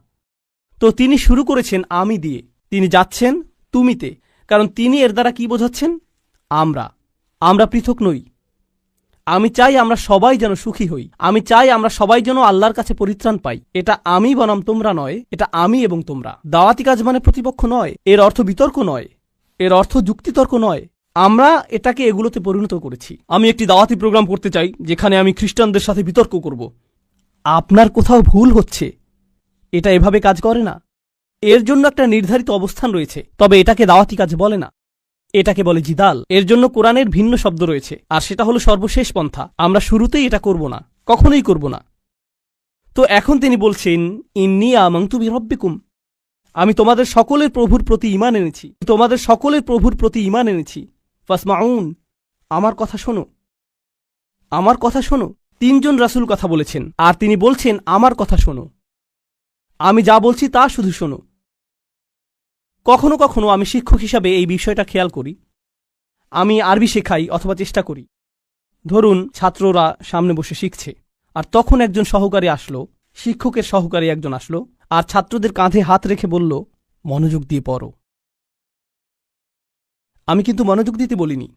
তো তিনি শুরু করেছেন আমি দিয়ে, তিনি যাচ্ছেন তুমিতে, কারণ তিনি এর দ্বারা কি বোঝাচ্ছেন? আমরা পৃথক নই। আমি চাই আমরা সবাই যেন সুখী হই, আমি চাই আমরা সবাই যেন আল্লাহর কাছে পরিত্রাণ পাই। এটা আমি বনাম তোমরা নয়, এটা আমি এবং তোমরা। দাওয়াতি কাজ মানে প্রতিপক্ষ নয়, এর অর্থ বিতর্ক নয়, এর অর্থ যুক্তিতর্ক নয়। আমরা এটাকে এগুলোতে পরিণত করেছি। আমি একটি দাওয়াতি প্রোগ্রাম করতে চাই যেখানে আমি খ্রিস্টানদের সাথে বিতর্ক করব। আপনার কোথাও ভুল হচ্ছে, এটা এভাবে কাজ করে না। এর জন্য একটা নির্ধারিত অবস্থান রয়েছে, তবে এটাকে দাওয়াতি কাজ বলে না, এটাকে বলে জিদাল। এর জন্য কোরআনের ভিন্ন শব্দ রয়েছে, আর সেটা হলো সর্বশেষ পন্থা। আমরা শুরুতেই এটা করব না, কখনোই করব না। তো এখন তিনি বলছেন ইন্নী আমানতু বিরব্বিকুম, আমি তোমাদের সকলের প্রভুর প্রতি ঈমান এনেছি, তোমাদের সকলের প্রভুর প্রতি ঈমান এনেছি। ফাসমাউন, আমার কথা শোনো, আমার কথা শোনো। তিনজন রাসূল কথা বলেছেন, আর তিনি বলছেন আমার কথা শোনো, আমি যা বলছি তা শুধু শোনো। কখনো কখনো আমি শিক্ষক হিসাবে এই বিষয়টা খেয়াল করি। আমি আরবি শেখাই অথবা চেষ্টা করি। ধরুন ছাত্ররা সামনে বসে শিখছে, আর তখন একজন সহকারী আসলো, শিক্ষকের সহকারী একজন আসলো, আর ছাত্রদের কাঁধে হাত রেখে বলল মনোযোগ দিয়ে পড়ো। আমি কিন্তু মনোযোগ দিতে বলিনি।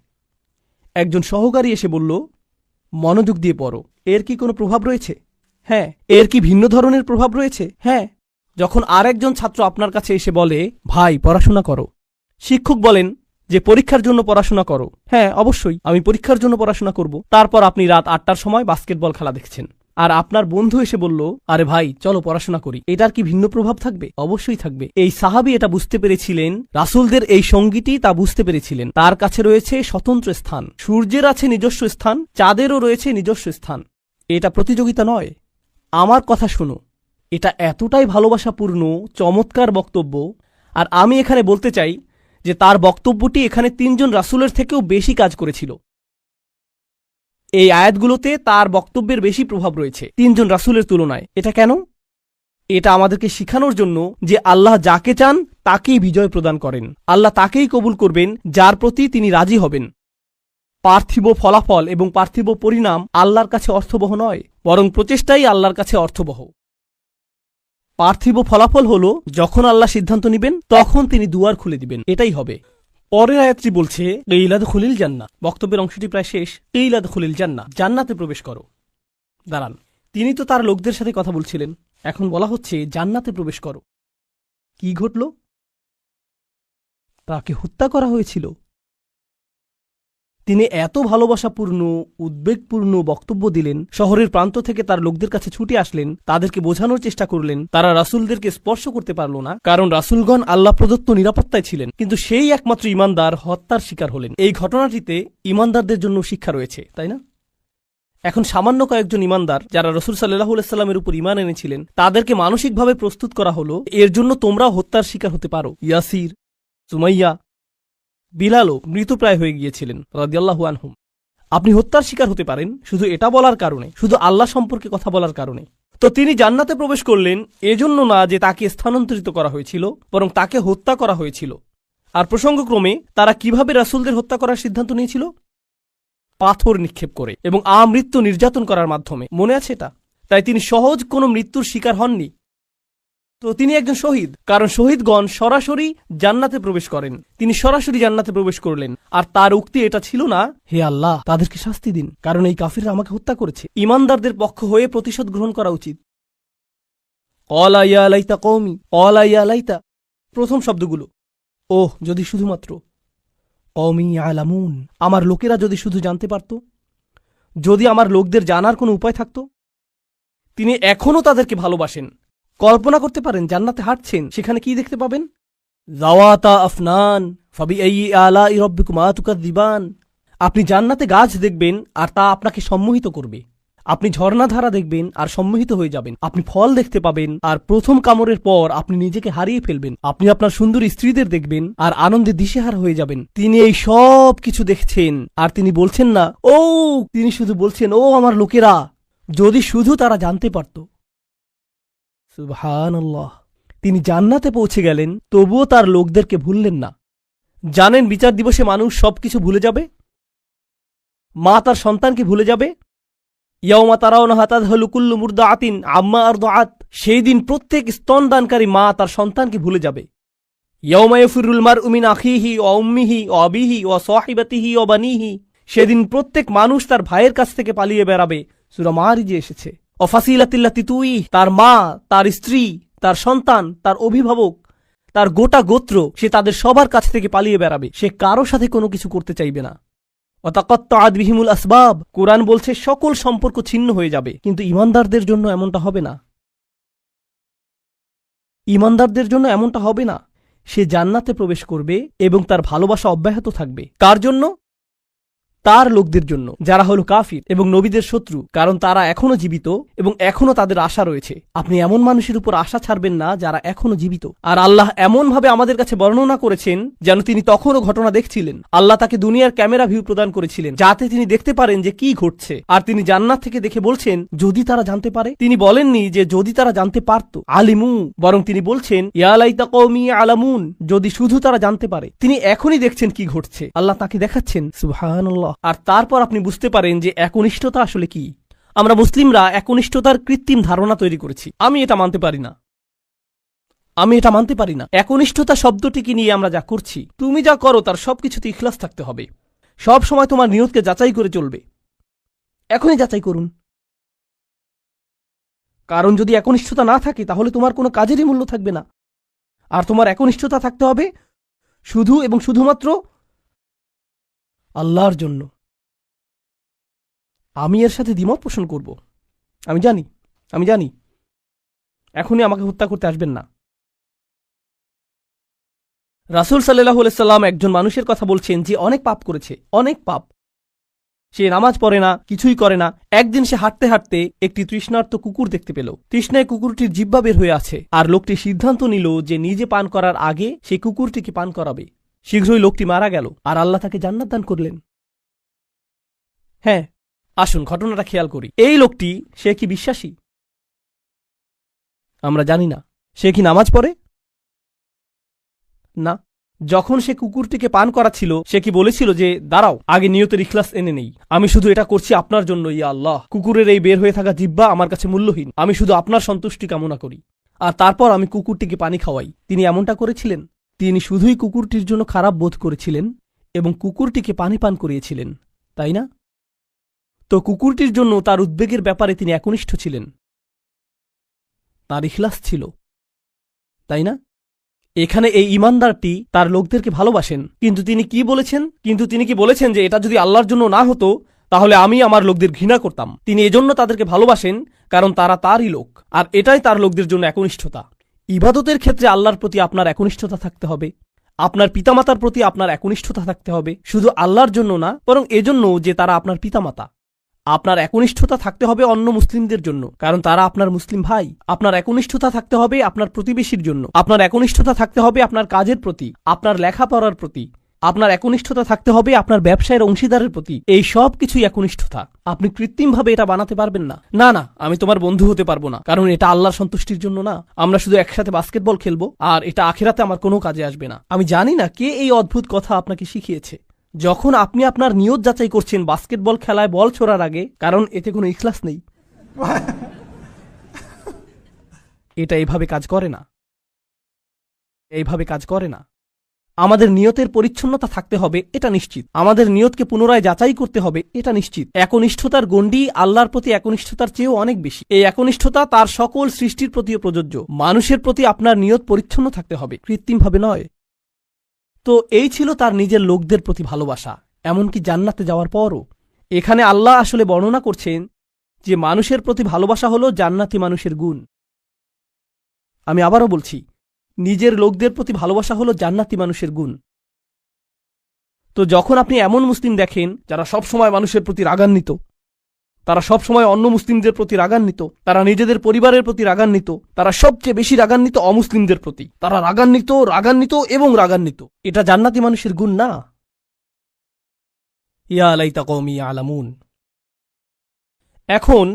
একজন সহকারী এসে বলল মনোযোগ দিয়ে পড়ো। এর কি কোনো প্রভাব রয়েছে? হ্যাঁ। এর কি ভিন্ন ধরনের প্রভাব রয়েছে? হ্যাঁ। যখন আরেকজন ছাত্র আপনার কাছে এসে বলে ভাই পড়াশোনা করো, শিক্ষক বলেন যে পরীক্ষার জন্য পড়াশোনা করো। হ্যাঁ অবশ্যই আমি পরীক্ষার জন্য পড়াশোনা করব। তারপর আপনি রাত 8টার সময় বাস্কেটবল খেলা দেখছেন, আর আপনার বন্ধু এসে বলল আরে ভাই চলো পড়াশোনা করি। এটার কি ভিন্ন প্রভাব থাকবে? অবশ্যই থাকবে। এই সাহাবী এটা বুঝতে পেরেছিলেন, রাসূলদের এই সঙ্গীটি তা বুঝতে পেরেছিলেন। তার কাছে রয়েছে স্বতন্ত্র স্থান, সূর্যের আছে নিজস্ব স্থান, চাঁদেরও রয়েছে নিজস্ব স্থান। এটা প্রতিযোগিতা নয়। আমার কথা শোনো, এটা এতটাই ভালোবাসাপূর্ণ চমৎকার বক্তব্য। আর আমি এখানে বলতে চাই যে তার বক্তব্যটি এখানে তিনজন রাসূলের থেকেও বেশি কাজ করেছিল। এই আয়াতগুলোতে তার বক্তব্যের বেশি প্রভাব রয়েছে তিনজন রাসূলের তুলনায়। এটা কেন? এটা আমাদেরকে শিখানোর জন্য যে আল্লাহ যাকে চান তাকেই বিজয় প্রদান করেন, আল্লাহ তাকেই কবুল করবেন যার প্রতি তিনি রাজি হবেন। পার্থিব ফলাফল এবং পার্থিব পরিণাম আল্লাহর কাছে অর্থবহ নয়, বরং প্রচেষ্টাই আল্লাহর কাছে অর্থবহ। পার্থিব ফলাফল হলো যখন আল্লাহ সিদ্ধান্ত নেবেন তখন তিনি দুয়ার খুলে দিবেন, এটাই হবে। পরের আয়াতটি বলছে কিলাদ খুলিল জান্নাহ। বক্তব্যের অংশটি প্রায় শেষ। কিলাদ খুলিল জান্নাহ, জান্নাতে প্রবেশ করো। দাঁড়ান, তিনি তো তার লোকদের সাথে কথা বলছিলেন, এখন বলা হচ্ছে জান্নাতে প্রবেশ করো। কি ঘটল? তাকে হত্যা করা হয়েছিল। তিনি এত ভালোবাসাপূর্ণ উদ্বেগপূর্ণ বক্তব্য দিলেন, শহরের প্রান্ত থেকে তার লোকদের কাছে ছুটে আসলেন, তাদেরকে বোঝানোর চেষ্টা করলেন। তারা রাসূলদেরকে স্পর্শ করতে পারল না, কারণ রাসূলগণ আল্লাহ প্রদত্ত নিরাপত্তায় ছিলেন। কিন্তু সেই একমাত্র ঈমানদার হত্যার শিকার হলেন। এই ঘটনাটিতে ঈমানদারদের জন্য শিক্ষা রয়েছে, তাই না? এখন সামান্য কয়েকজন ঈমানদার যারা রাসূল সাল্লাল্লাহু আলাইহি সাল্লামের উপর ঈমান এনেছিলেন, তাদেরকে মানসিকভাবে প্রস্তুত করা হলো এর জন্য তোমরাও হত্যার শিকার হতে পারো। ইয়াসির, সুমাইয়া, বিলালও মৃতপ্রায় হয়ে গিয়েছিলেন রাদিয়াল্লাহু আনহুম। আপনি হত্যার শিকার হতে পারেন শুধু এটা বলার কারণে, শুধু আল্লাহ সম্পর্কে কথা বলার কারণে। তো তিনি জান্নাতে প্রবেশ করলেন এজন্য না যে তাকে স্থানান্তরিত করা হয়েছিল, বরং তাকে হত্যা করা হয়েছিল। আর প্রসঙ্গক্রমে তারা কিভাবে রাসূলদের হত্যা করার সিদ্ধান্ত নিয়েছিল? পাথর নিক্ষেপ করে এবং আমৃত্যু নির্যাতন করার মাধ্যমে। মনে আছে এটা? তাই তিনি সহজ কোনো মৃত্যুর শিকার হননি। তো তিনি একজন শহীদ, কারণ শহীদগণ সরাসরি জান্নাতে প্রবেশ করেন। তিনি সরাসরি জান্নাতে প্রবেশ করলেন। আর তার উক্তি এটা ছিল না হে আল্লাহ তাদেরকে শাস্তি দিন, কারণ এই কাফিররা আমাকে হত্যা করেছে। ঈমানদারদের পক্ষ হয়ে প্রতিশোধ গ্রহণ করা উচিত। ক্বালা ইয়া লাইতা কওমি, ক্বালা ইয়া লাইতা, প্রথম শব্দগুলো ওহ যদি শুধুমাত্র, কওমি ইয়ালামুন, আমার লোকেরা যদি শুধু জানতে পারত, যদি আমার লোকদের জানার কোনো উপায় থাকত। তিনি এখনও তাদেরকে ভালোবাসেন। কল্পনা করতে পারেন জান্নাতে হাঁটছেন, সেখানে কি দেখতে পাবেন? যাওয়াতা আফনান ফাবিআইয়ি আলাই রাব্বিকুমা তুকাযযিবান। আপনি জান্নাতে গাছ দেখবেন আর তা আপনাকে সম্মোহিত করবে। আপনি ঝর্ণাধারা দেখবেন আর সম্মোহিত হয়ে যাবেন। আপনি ফল দেখতে পাবেন আর প্রথম কামড়ের পর আপনি নিজেকে হারিয়ে ফেলবেন। আপনি আপনার সুন্দরী স্ত্রীদের দেখবেন আর আনন্দে দিশেহারা হয়ে যাবেন। তিনি এই সব কিছু দেখছেন আর তিনি বলছেন না ও, তিনি শুধু বলছেন ও আমার লোকেরা, যদি শুধু তারা জানতে পারত। সুবহানাল্লাহ। তিনি জান্নাতে পৌঁছে গেলেন, তবুও তার লোকদেরকে ভুললেন না। জানেন বিচার দিবসে মানুষ সবকিছু ভুলে যাবে। মা তার সন্তানকে ভুলে যাবে। ইয়াউমা তারাউনাহা তাযহালু কুল্লু মুরদাআতিন আম্মা আরদাআত। সেই দিন প্রত্যেক স্তনদানকারী মা তার সন্তানকে ভুলে যাবে। ইয়াউমা ইয়াফিরুল মারউ মিন আখিহি ওয়া উম্মিহি ওয়া আবিহি ওয়া সাহিবাতিহি ওয়া বানিহি। সেদিন প্রত্যেক মানুষ তার ভাইয়ের কাছ থেকে পালিয়ে বেড়াবে। সূরা মারিজে এসেছে। ওয়া ফাসিলাতিল্লাতি তুই, তার মা, তার স্ত্রী, তার সন্তান, তার অভিভাবক, তার গোটা গোত্র, সে তাদের সবার কাছ থেকে পালিয়ে বেড়াবে। সে কারো সাথে কোনো কিছু করতে চাইবে না। ওয়াতাকাত্তাআত বিহিমুল আসবাব। কুরআন বলছে সকল সম্পর্ক ছিন্ন হয়ে যাবে। কিন্তু ঈমানদারদের জন্য এমনটা হবে না। ঈমানদারদের জন্য এমনটা হবে না। সে জান্নাতে প্রবেশ করবে এবং তার ভালোবাসা অব্যাহত থাকবে। কার জন্য? তার লোকদের জন্য, যারা হলো কাফির এবং নবীদের শত্রু, কারণ তারা এখনো জীবিত এবং এখনো তাদের আশা রয়েছে। আপনি এমন মানুষের উপর আশা ছাড়বেন না যারা এখনো জীবিত। আর আল্লাহ এমনভাবে আমাদের কাছে বর্ণনা করেছেন যেন তিনি তখনও ঘটনা দেখছিলেন। আল্লাহ তাকে দুনিয়ার ক্যামেরা ভিউ প্রদান করেছিলেন যাতে তিনি দেখতে পারেন যে কি ঘটছে। আর তিনি জান্নাত থেকে দেখে বলছেন যদি তারা জানতে পারে। তিনি বলেননি যে যদি তারা জানতে পারত, আলিমু, বরং তিনি বলছেন ইয়া লাইতা কওমি আলামুন, যদি শুধু তারা জানতে পারে। তিনি এখনই দেখছেন কি ঘটছে। আল্লাহ তাকে দেখাচ্ছেন। সুবহানাল্লাহ। আর তারপর আপনি বুঝতে পারেন যে একনিষ্ঠতা আসলে কি। আমরা মুসলিমরা একনিষ্ঠতার কৃত্রিম ধারণা তৈরি করেছি। আমি এটা মানতে পারি না। একনিষ্ঠতা শব্দটিকে নিয়ে আমরা যা করছি, তুমি যা করো তার সবকিছুতে ইখলাস থাকতে হবে। সব সময় তোমার নিয়তকে যাচাই করে চলবে। এখনই যাচাই করুন। কারণ যদি একনিষ্ঠতা না থাকে তাহলে তোমার কোনো কাজেরই মূল্য থাকবে না। আর তোমার একনিষ্ঠতা থাকতে হবে শুধু এবং শুধুমাত্র আল্লাহর জন্য। আমি এর সাথে দ্বিমত পোষণ করব। আমি জানি এখনই আমাকে হত্যা করতে আসবেন না। রাসূল সাল্লাল্লাহু আলাইহি সাল্লাম একজন মানুষের কথা বলছেন যে অনেক পাপ করেছে, অনেক পাপ। সে নামাজ পড়ে না, কিছুই করে না। একদিন সে হাঁটতে হাঁটতে একটি তৃষ্ণার্ত কুকুর দেখতে পেল। তৃষ্ণায় কুকুরটির জিহ্বা বের হয়ে আছে। আর লোকটি সিদ্ধান্ত নিল যে নিজে পান করার আগে সে কুকুরটিকে পান করাবে। শীঘ্রই লোকটি মারা গেল আর আল্লাহ তাকে জান্নাত দান করলেন। হ্যাঁ, আসুন ঘটনাটা খেয়াল করি। এই লোকটি, সে কি বিশ্বাসী? আমরা জানি না। সে কি নামাজ পড়ে? না। যখন সে কুকুরটিকে পান করাচ্ছিল, সে কি বলেছিল যে দাঁড়াও, আগে নিয়তের ইখলাস এনে নেই, আমি শুধু এটা করছি আপনার জন্য, ইয়া আল্লাহ। কুকুরের এই বের হয়ে থাকা জিহ্বা আমার কাছে মূল্যহীন, আমি শুধু আপনার সন্তুষ্টি কামনা করি, আর তারপর আমি কুকুরটিকে পানি খাওয়াই। তিনি এমনটা করেছিলেন? তিনি শুধুই কুকুরটির জন্য খারাপ বোধ করেছিলেন এবং কুকুরটিকে পানি পান করিয়েছিলেন, তাই না? তো কুকুরটির জন্য তার উদ্বেগের ব্যাপারে তিনি একনিষ্ঠ ছিলেন। তার ইখলাস ছিল, তাই না? এখানে এই ঈমানদারটি তার লোকদেরকে ভালোবাসেন, কিন্তু তিনি কি বলেছেন যে এটা যদি আল্লাহর জন্য না হতো তাহলে আমি আমার লোকদের ঘৃণা করতাম। তিনি এজন্য তাদেরকে ভালোবাসেন কারণ তারা তারই লোক, আর এটাই তার লোকদের জন্য একনিষ্ঠতা। ইবাদতের ক্ষেত্রে আল্লাহর প্রতি আপনার একনিষ্ঠতা থাকতে হবে। আপনার পিতামাতার প্রতি আপনার একনিষ্ঠতা থাকতে হবে, শুধু আল্লাহর জন্য না, বরং এজন্য যে তারা আপনার পিতামাতা। আপনার একনিষ্ঠতা থাকতে হবে অন্য মুসলিমদের জন্য, কারণ তারা আপনার মুসলিম ভাই। আপনার একনিষ্ঠতা থাকতে হবে আপনার প্রতিবেশীর জন্য। আপনার একনিষ্ঠতা থাকতে হবে আপনার কাজের প্রতি, আপনার লেখাপড়ার প্রতি। আপনার একনিষ্ঠতা থাকতে হবে আপনার ব্যবসায়ের অংশীদারের প্রতি। এই সব কিছুই একনিষ্ঠতা। আপনি কৃত্রিমভাবে এটা বানাতে পারবেন না। না, আমি তোমার বন্ধু হতে পারবো না, কারণ এটা আল্লাহর সন্তুষ্টির জন্য না। আমরা শুধু একসাথে বাস্কেটবল খেলবো আর এটা আখিরাতে আমার কোনো কাজে আসবে না। আমি জানি না কে এই অদ্ভুত কথা আপনাকে শিখিয়েছে। যখন আপনি আপনার নিয়ত যাচাই করছেন বাস্কেটবল খেলায় বল ছোড়ার আগে, কারণ এতে কোনো ইখলাস নেই। এটা এইভাবে কাজ করে না। আমাদের নিয়তের পরিচ্ছন্নতা থাকতে হবে, এটা নিশ্চিত। আমাদের নিয়তকে পুনরায় যাচাই করতে হবে, এটা নিশ্চিত। একনিষ্ঠতার গণ্ডি আল্লাহর প্রতি একনিষ্ঠতার চেয়েও অনেক বেশি। এই একনিষ্ঠতা তার সকল সৃষ্টির প্রতিও প্রযোজ্য। মানুষের প্রতি আপনার নিয়ত পরিচ্ছন্ন থাকতে হবে, কৃত্রিমভাবে নয়। তো এই ছিল তার নিজের লোকদের প্রতি ভালোবাসা, এমনকি জান্নাতে যাওয়ার পরও। এখানে আল্লাহ আসলে বর্ণনা করছেন যে মানুষের প্রতি ভালোবাসা হলো জান্নাতি মানুষের গুণ। আমি আবারও বলছি, নিজের লোকদের প্রতি ভালোবাসা হলো জান্নাতি মানুষের গুণ। তো যখন আপনি এমন মুসলিম দেখেন যারা সবসময় মানুষের প্রতি রাগান্বিত, তারা সবসময় অন্য মুসলিমদের প্রতি রাগান্বিত, তারা নিজেদের পরিবারের প্রতি রাগান্বিত, তারা সবচেয়ে বেশি রাগান্বিত অমুসলিমদের প্রতি, তারা রাগান্বিত রাগান্বিত এবং রাগান্বিত, এটা জান্নাতি মানুষের গুণ না। ইয়া লাইতা কওমি ইয়ালামুন। এখন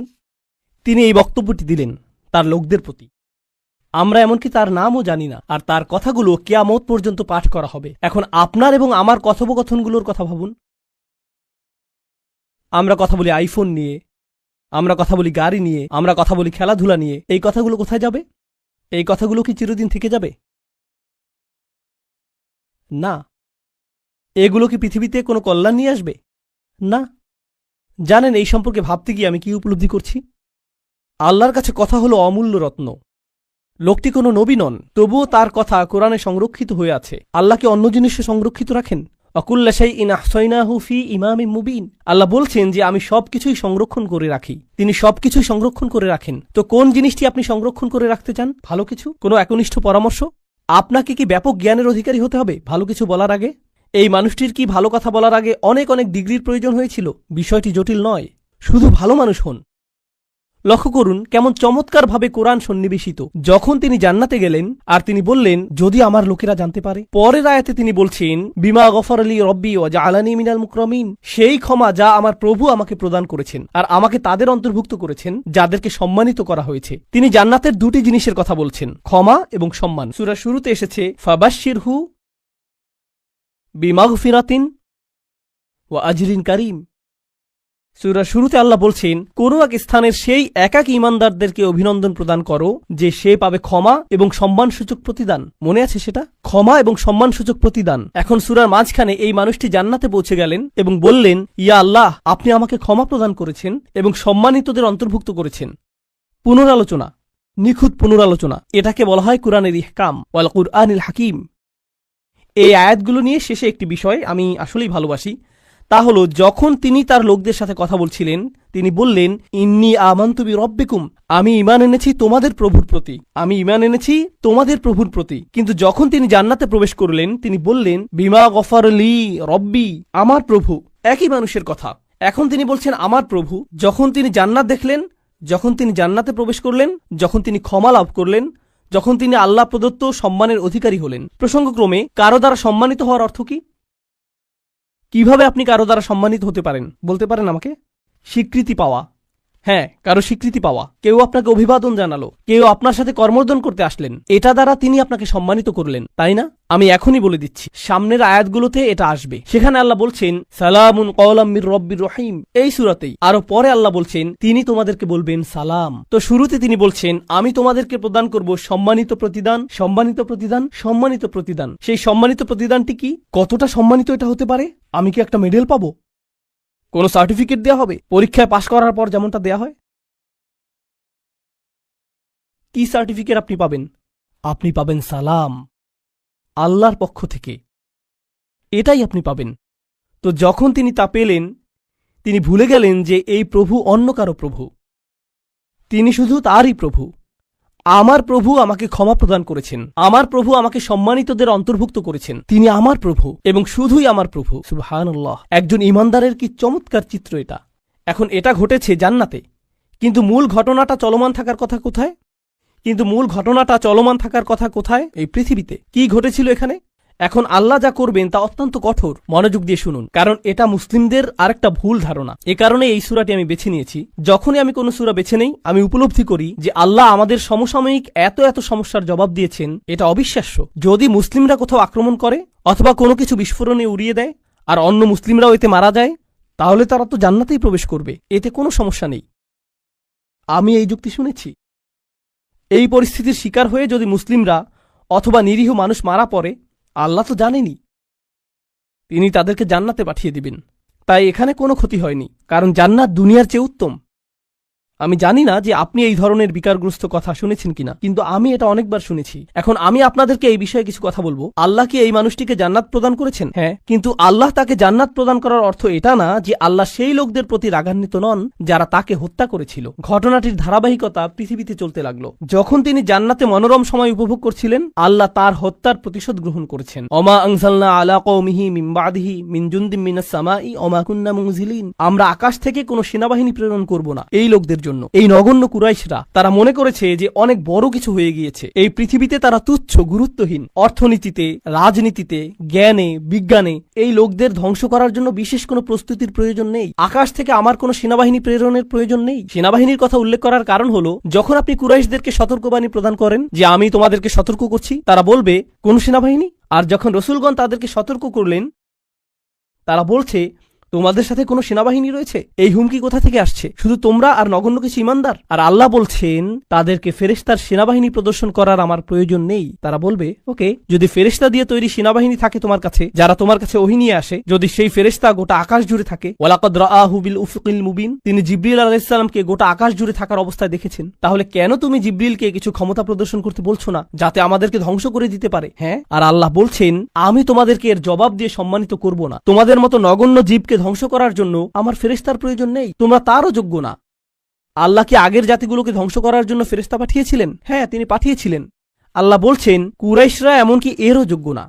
তিনি এই বক্তব্যটি দিলেন তার লোকদের প্রতি। আমরা এমনকি তার নামও জানি না, আর তার কথাগুলো কিয়ামত পর্যন্ত পাঠ করা হবে। এখন আপনার এবং আমার কথোপকথনগুলোর কথা ভাবুন। আমরা কথা বলি আইফোন নিয়ে, আমরা কথা বলি গাড়ি নিয়ে, আমরা কথা বলি খেলাধুলা নিয়ে। এই কথাগুলো কোথায় যাবে? এই কথাগুলো কি চিরদিন থেকে যাবে? না। এগুলো কি পৃথিবীতে কোনো কল্যাণ নিয়ে আসবে? না। জানেন এই সম্পর্কে ভাবতে গিয়ে আমি কি উপলব্ধি করছি? আল্লাহর কাছে কথা হলো অমূল্য রত্ন। লোকটি কোনো নবী নন, তবুও তার কথা কোরআনে সংরক্ষিত হয়ে আছে। আল্লাহ কি অন্য জিনিসে সংরক্ষিত রাখেন? অকুল্লা শাইইন আহসাইনাহু ফি ইমামিম মুবিন। আল্লাহ বলছেন যে আমি সবকিছুই সংরক্ষণ করে রাখি। তিনি সবকিছুই সংরক্ষণ করে রাখেন। তো কোন জিনিসটি আপনি সংরক্ষণ করে রাখতে চান? ভালো কিছু, কোনো একনিষ্ঠ পরামর্শ? আপনাকে কি ব্যাপক জ্ঞানের অধিকারী হতে হবে ভালো কিছু বলার আগে? এই মানুষটির কি ভালো কথা বলার আগে অনেক অনেক ডিগ্রির প্রয়োজন হয়েছিল? বিষয়টি জটিল নয়, শুধু ভালো মানুষ হন। লক্ষ্য করুন কেমন চমৎকারভাবে কোরআন সন্নিবেশিত। যখন তিনি জান্নাতে গেলেন আর তিনি বললেন যদি আমার লোকেরা জানতে পারে, পরের আয়াতে তিনি বলছেন বিমা গফর আলী রব্বি ওয়া জাআলানি মিনাল মুকরামিন, সেই ক্ষমা যা আমার প্রভু আমাকে প্রদান করেছেন আর আমাকে তাদের অন্তর্ভুক্ত করেছেন যাদেরকে সম্মানিত করা হয়েছে। তিনি জান্নাতের দুটি জিনিসের কথা বলছেন, ক্ষমা এবং সম্মান। সূরার শুরুতে এসেছে ফাবাশশিরহু বিমাগফিরাতিন ওয়া আজরিন কারীম। সূরার শুরুতে আল্লাহ বলছেন কোনো এক স্থানের সেই একাকী ঈমানদারদেরকে অভিনন্দন প্রদান করো যে সে পাবে ক্ষমা এবং সম্মানসূচক প্রতিদান। মনে আছে সেটা? ক্ষমা এবং সম্মানসূচক প্রতিদান। এখন সূরার মাঝখানে এই মানুষটি জান্নাতে পৌঁছে গেলেন এবং বললেন ইয়া আল্লাহ, আপনি আমাকে ক্ষমা প্রদান করেছেন এবং সম্মানিতদের অন্তর্ভুক্ত করেছেন। পুনরালোচনা, নিখুঁত পুনরালোচনা, এটাকে বলা হয় কুরআনের ইহকাম ওয়াল কুরআনিল হাকিম। এই আয়াতগুলো নিয়ে শেষে একটি বিষয় আমি আসলেই ভালোবাসি, তা হল যখন তিনি তার লোকদের সাথে কথা বলছিলেন তিনি বললেন ইন্নী আমানতু বিরব্বিকুম, আমি ঈমান এনেছি তোমাদের প্রভুর প্রতি, আমি ঈমান এনেছি তোমাদের প্রভুর প্রতি। কিন্তু যখন তিনি জান্নাতে প্রবেশ করলেন তিনি বললেন বিমা গফার লি রব্বি, আমার প্রভু। একই মানুষের কথা। এখন তিনি বলছেন আমার প্রভু। যখন তিনি জান্নাত দেখলেন, যখন তিনি জান্নাতে প্রবেশ করলেন, যখন তিনি ক্ষমা লাভ করলেন, যখন তিনি আল্লাহ প্রদত্ত সম্মানের অধিকারী হলেন। প্রসঙ্গক্রমে কারো দ্বারা সম্মানিত হওয়ার অর্থ কি? কিভাবে আপনি কারো দ্বারা সম্মানিত হতে পারেন বলতে পারেন আমাকে? স্বীকৃতি পাওয়া। হ্যাঁ, কারো স্বীকৃতি পাওয়া। কেউ আপনাকে অভিবাদন জানালো, কেউ আপনার সাথে কর্মর্দন করতে আসলেন, এটা দ্বারা তিনি আপনাকে সম্মানিত করলেন, তাই না? আমি এখনই বলে দিচ্ছি সামনের আয়াতগুলোতে এটা আসবে। সেখানে আল্লাহ বলছেন সালামুন কওলাম মির রব্বির রহিম, এই সূরাতেই। আরো পরে আল্লাহ বলছেন তিনি তোমাদেরকে বলবেন সালাম। তো শুরুতে তিনি বলছেন আমি তোমাদেরকে প্রদান করব সম্মানিত প্রতিদান, সম্মানিত প্রতিদান, সম্মানিত প্রতিদান। সেই সম্মানিত প্রতিদানটি কি? কতটা সম্মানিত এটা হতে পারে? আমি কি একটা মেডেল পাবো? কোনো সার্টিফিকেট দেওয়া হবে পরীক্ষায় পাশ করার পর যেমনটা দেয়া হয়? কি সার্টিফিকেট আপনি পাবেন? আপনি পাবেন সালাম, আল্লাহর পক্ষ থেকে। এটাই আপনি পাবেন। তো যখন তিনি তা পেলেন তিনি ভুলে গেলেন যে এই প্রভু অন্য কারো প্রভু, তিনি শুধু তারই প্রভু। আমার প্রভু আমাকে ক্ষমা প্রদান করেছেন, আমার প্রভু আমাকে সম্মানিতদের অন্তর্ভুক্ত করেছেন, তিনি আমার প্রভু এবং শুধুই আমার প্রভু। সুবহানাল্লাহ। একজন ঈমানদারের কি চমৎকার চিত্র এটা। এখন এটা ঘটেছে জান্নাতে, কিন্তু মূল ঘটনাটা চলমান থাকার কথা কোথায়? এই পৃথিবীতে। কি ঘটেছিল এখানে? এখন আল্লাহ যা করবেন তা অত্যন্ত কঠোর। মনোযোগ দিয়ে শুনুন, কারণ এটা মুসলিমদের আরেকটা ভুল ধারণা। এ কারণে এই সূরাটি আমি বেছে নিয়েছি। যখনই আমি কোনো সূরা বেছে নেই আমি উপলব্ধি করি যে আল্লাহ আমাদের সমসাময়িক এত এত সমস্যার জবাব দিয়েছেন, এটা অবিশ্বাস্য। যদি মুসলিমরা কোথাও আক্রমণ করে অথবা কোনো কিছু বিস্ফোরণে উড়িয়ে দেয় আর অন্য মুসলিমরাও এতে মারা যায়, তাহলে তারা তো জান্নাতেই প্রবেশ করবে, এতে কোনো সমস্যা নেই। আমি এই যুক্তি শুনেছি। এই পরিস্থিতির শিকার হয়ে যদি মুসলিমরা অথবা নিরীহ মানুষ মারা পড়ে, আল্লাহ তো জানেনি, তিনি তাদেরকে জান্নাতে পাঠিয়ে দিবেন। তাই এখানে কোনো ক্ষতি হয়নি, কারণ জান্নাত দুনিয়ার চেয়ে উত্তম। আমি জানি না যে আপনি এই ধরনের বিকারগ্রস্ত কথা শুনেছেন কিনা, কিন্তু আমি এটা অনেকবার শুনেছি। এখন আমি আপনাদেরকে এই বিষয়ে কিছু কথা বলবো। আল্লাহ কি এই মানুষটিকে জান্নাত প্রদান করেছেন? হ্যাঁ, কিন্তু আল্লাহ তাকে জান্নাত প্রদান করার অর্থ এটা না যে আল্লাহ সেই লোকদের প্রতি রাগান্বিত নন যারা তাকে হত্যা করেছিল। ঘটনাটির ধারাবাহিকতা পৃথিবীতে চলতে লাগলো। যখন তিনি জান্নাতে মনোরম সময় উপভোগ করছিলেন, আল্লাহ তার হত্যার প্রতিশোধ গ্রহণ করেছেন। অমা আনজালনা আলা কওমিহি মিন বাদিহি মিন জুনদিন মিনাস সামাই অমা কুন্না মুনজিলিন। আমরা আকাশ থেকে কোনো সেনাবাহিনী প্রেরণ করব না এই লোকদের জন্য। এই নগণ্য কুরাইশরা তারা মনে করেছে যে অনেক বড় কিছু হয়ে গিয়েছে। এই পৃথিবীতে তারা তুচ্ছ, গুরুত্বহীন। অর্থনীতিতে, রাজনীতিতে, জ্ঞানে, বিজ্ঞানে এই লোকদের ধ্বংস করার জন্য বিশেষ কোনো প্রস্তুতির প্রয়োজন নেই। আকাশ থেকে আমার কোনো সেনাবাহিনী প্রেরণের প্রয়োজন নেই। সেনাবাহিনীর কথা উল্লেখ করার কারণ হলো, যখন আপনি কুরাইশদেরকে সতর্কবাণী প্রদান করেন যে আমি তোমাদেরকে সতর্ক করছি, তারা বলবে কোন সেনাবাহিনী? আর যখন রসুলগণ তাদেরকে সতর্ক করলেন, তারা বলছে তোমাদের সাথে কোনো সেনাবাহিনী রয়েছে। এই হুমকি কোথা থেকে আসছে? শুধু তোমরা আর নগণ্য কিছু ঈমানদার। আর আল্লাহ বলছেন তাদেরকে ফেরেশতার সেনাবাহিনী প্রদর্শন করার আমার প্রয়োজন নেই। তারা বলবে, ওকে, যদি ফেরেশতা দিয়ে তৈরি সেনাবাহিনী থাকে তোমার কাছে, যারা তোমার কাছে ওহী নিয়ে আসে, যদি সেই ফেরেশতা গোটা আকাশ জুড়ে থাকে, ওয়ালাকাদ রাআহু বিল উফুকিল মুবিন, তিনি জিবরিল আলাইহিস সালামকে গোটা আকাশ জুড়ে থাকার অবস্থায় দেখেছেন, তাহলে কেন তুমি জিবরিলকে কিছু ক্ষমতা প্রদর্শন করতে বলছো না যাতে আমাদেরকে ধ্বংস করে দিতে পারে? হ্যাঁ, আর আল্লাহ বলছেন আমি তোমাদেরকে এর জবাব দিয়ে সম্মানিত করব না। তোমাদের মতো নগণ্য জীবকে ধ্বংস করার জন্য আমার ফেরেশতার প্রয়োজন নেই, তোমরা তারও যোগ্য না। আল্লাহ কি আগের জাতিগুলোকে ধ্বংস করার জন্য ফেরেশতা পাঠিয়েছিলেন? হ্যাঁ, তিনি পাঠিয়েছিলেন। আল্লাহ বলছেন কুরাইশরা এমনকি এরও যোগ্য না।